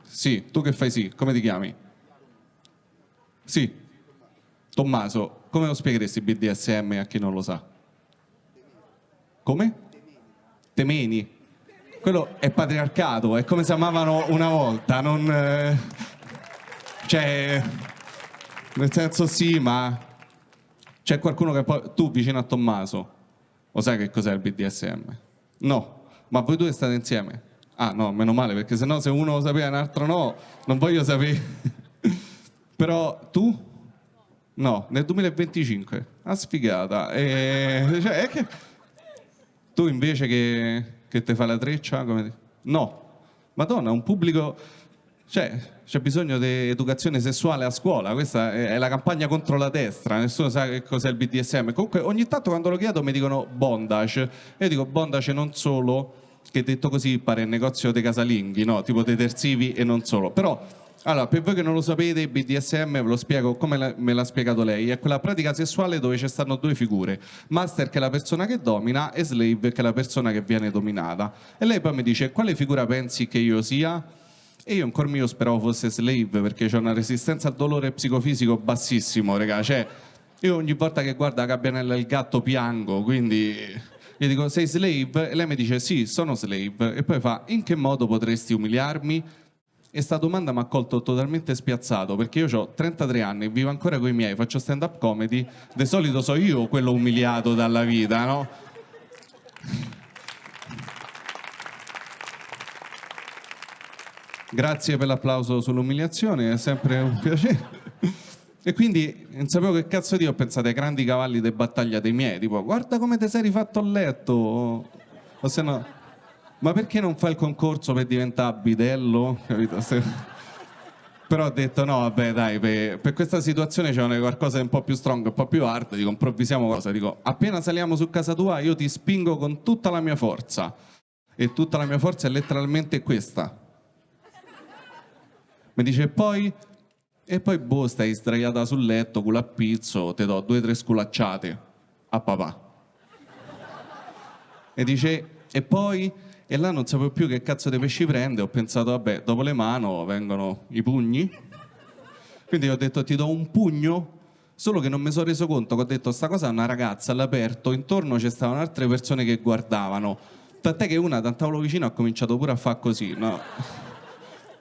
Sì, tu che fai sì, come ti chiami? Sì, Tommaso, come lo spiegheresti il BDSM a chi non lo sa? Come? Temeni. Quello è patriarcato, è come si amavano una volta, non... cioè, nel senso sì, ma c'è qualcuno che poi... Tu vicino a Tommaso, lo sai che cos'è il BDSM? No, ma voi due state insieme? Ah no, meno male, perché sennò se uno lo sapeva e un altro no, non voglio sapere. Però tu? No, nel 2025. Ah, sfigata. Cioè, è che... Tu invece che te fa la treccia? No. Madonna, un pubblico... Cioè, c'è bisogno di educazione sessuale a scuola. Questa è la campagna contro la destra. Nessuno sa che cos'è il BDSM. Comunque, ogni tanto quando lo chiedo mi dicono bondage. Io dico bondage non solo, che detto così pare il negozio dei casalinghi, no? Tipo detersivi e non solo. Però, allora, per voi che non lo sapete, il BDSM, ve lo spiego come me l'ha spiegato lei. È quella pratica sessuale dove ci stanno due figure. Master, che è la persona che domina, e slave, che è la persona che viene dominata. E lei poi mi dice, quale figura pensi che io sia? E io in cuor mio speravo fosse slave, perché c'ho una resistenza al dolore psicofisico bassissimo, raga. Cioè, io ogni volta che guardo la gabbianella e il gatto piango, quindi gli dico, sei slave? E lei mi dice, sì, sono slave. E poi fa, in che modo potresti umiliarmi? E sta domanda mi ha colto totalmente spiazzato, perché io ho 33 anni, vivo ancora con i miei, faccio stand-up comedy, di solito so io quello umiliato dalla vita, no? Grazie per l'applauso sull'umiliazione, è sempre un piacere. E quindi non sapevo che cazzo di ho pensato ai grandi cavalli di battaglia dei miei, tipo guarda come ti sei rifatto a letto, o se no, ma perché non fai il concorso per diventare bidello? Capito? Però ho detto no, vabbè dai, per questa situazione c'è qualcosa di un po' più strong, un po' più hard, dico improvvisiamo cosa, dico appena saliamo su casa tua io ti spingo con tutta la mia forza, e tutta la mia forza è letteralmente questa. Mi dice e poi boh, stai sdraiata sul letto, culo a pizzo, ti do 2 o 3 sculacciate a papà. E dice, e poi? E là non sapevo più che cazzo di pesci prende, ho pensato, vabbè, dopo le mani vengono i pugni. Quindi ho detto, ti do un pugno? Solo che non mi sono reso conto che ho detto, sta cosa è una ragazza all'aperto, intorno ci stavano altre persone che guardavano. Tant'è che una dal tavolo vicino ha cominciato pure a fare così, no?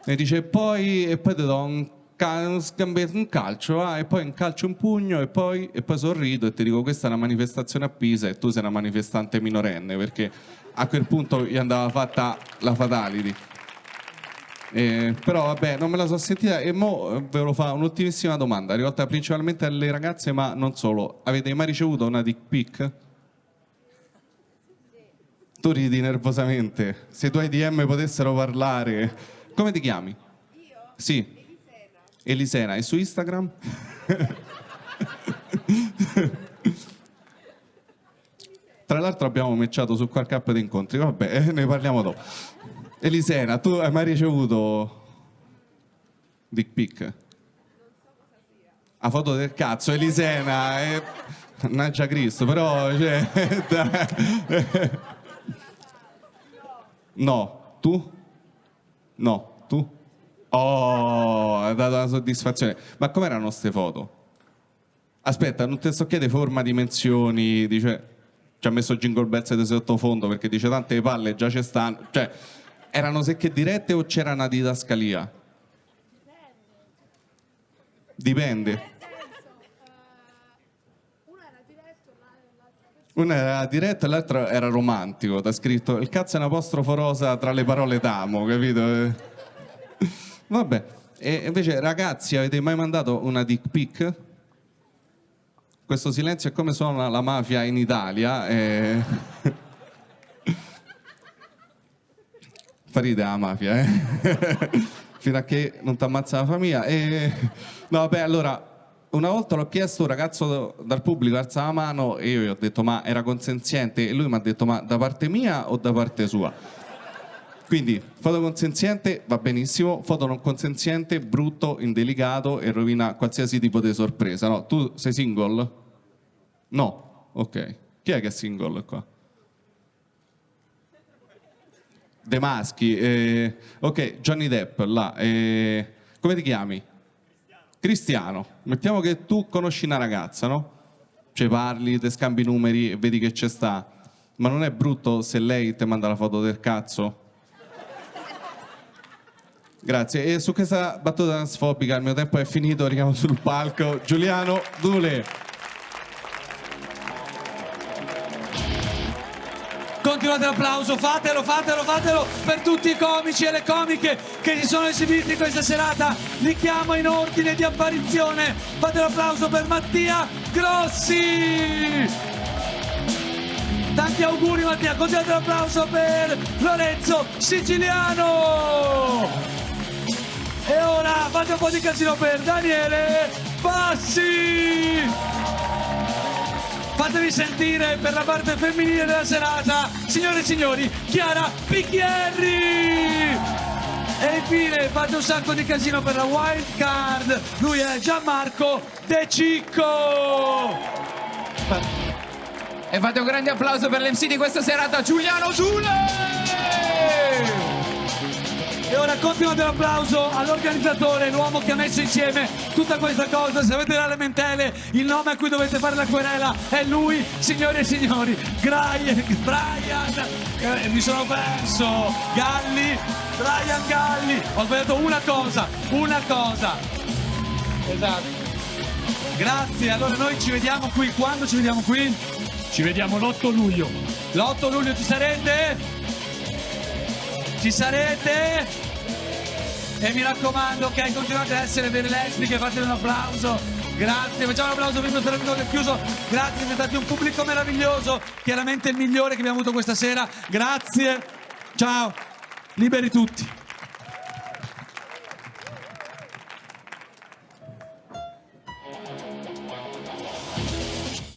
E dice, e poi ti do un calcio, e poi incalcio un pugno, e poi sorrido e ti dico, questa è una manifestazione a Pisa e tu sei una manifestante minorenne, perché a quel punto gli andava fatta la fatality. Però vabbè, non me la so sentita, e mo ve lo fa un'ultimissima domanda, rivolta principalmente alle ragazze, ma non solo. Avete mai ricevuto una dick pic? Tu ridi nervosamente. Se i tuoi DM potessero parlare... Come ti chiami? Io? Sì. Elisena. E su Instagram? Tra l'altro abbiamo matchato su qualche app di incontri. Vabbè, ne parliamo dopo. Elisena, tu hai mai ricevuto dick pic? Non so cosa sia. A foto del cazzo, Elisena. Mannaggia Cristo, però... Cioè, no, tu? No, tu? Oh, ha dato una soddisfazione. Ma com'erano ste foto? Aspetta, non te so chiedere forma, dimensioni, dice... Ci ha messo Jingle Bells di sottofondo perché dice tante palle già ci stanno. Cioè, erano secche dirette o c'era una didascalia? Dipende. Una era diretto e l'altro era romantico. T'ha scritto il cazzo è un apostrofo rosa tra le parole t'amo, capito? Vabbè. E invece, ragazzi, avete mai mandato una dick pic? Questo silenzio è come suona la mafia in Italia. Fa ridere la mafia, fino a che non ti ammazza la famiglia. No, vabbè, allora... Una volta l'ho chiesto, un ragazzo dal pubblico alza la mano e io gli ho detto ma era consenziente? E lui mi ha detto ma da parte mia o da parte sua? Quindi foto consenziente va benissimo, foto non consenziente brutto, indelicato e rovina qualsiasi tipo di sorpresa, no? Tu sei single? No, ok. Chi è che è single qua? De Maschi. Ok, Johnny Depp, là. Come ti chiami? Cristiano. Mettiamo che tu conosci una ragazza, no? Cioè parli, te scambi i numeri e vedi che c'è sta. Ma non è brutto se lei ti manda la foto del cazzo? Grazie. E su questa battuta transfobica il mio tempo è finito, richiamo sul palco Giuliano Dule. Continuate l'applauso, fatelo per tutti i comici e le comiche che si sono esibiti questa serata. Li chiamo in ordine di apparizione. Fate l'applauso per Mattia Grossi. Tanti auguri Mattia. Continuate l'applauso per Lorenzo Siciliano. E ora fate un po' di casino per Daniele Bassi. Fatevi sentire per la parte femminile della serata, signore e signori, Chiara Picchierri! E infine fate un sacco di casino per la wild card, lui è Gianmarco De Cicco! E fate un grande applauso per l'MC di questa serata, Giuliano Dule! E ora continuate l'applauso all'organizzatore, l'uomo che ha messo insieme tutta questa cosa. Se avete la lamentele, il nome a cui dovete fare la querela è lui, signore e signori, Brian, mi sono perso, Brian Galli. Ho sbagliato una cosa. Esatto. Grazie, allora noi ci vediamo qui, quando ci vediamo qui? Ci vediamo l'8 luglio. L'8 luglio ci sarete? Ci sarete? E mi raccomando, ok, continuate ad essere vere lesbiche, fate un applauso. Grazie, facciamo un applauso per il nostro amico che è chiuso. Grazie, siete stati un pubblico meraviglioso, chiaramente il migliore che abbiamo avuto questa sera. Grazie, ciao, liberi tutti.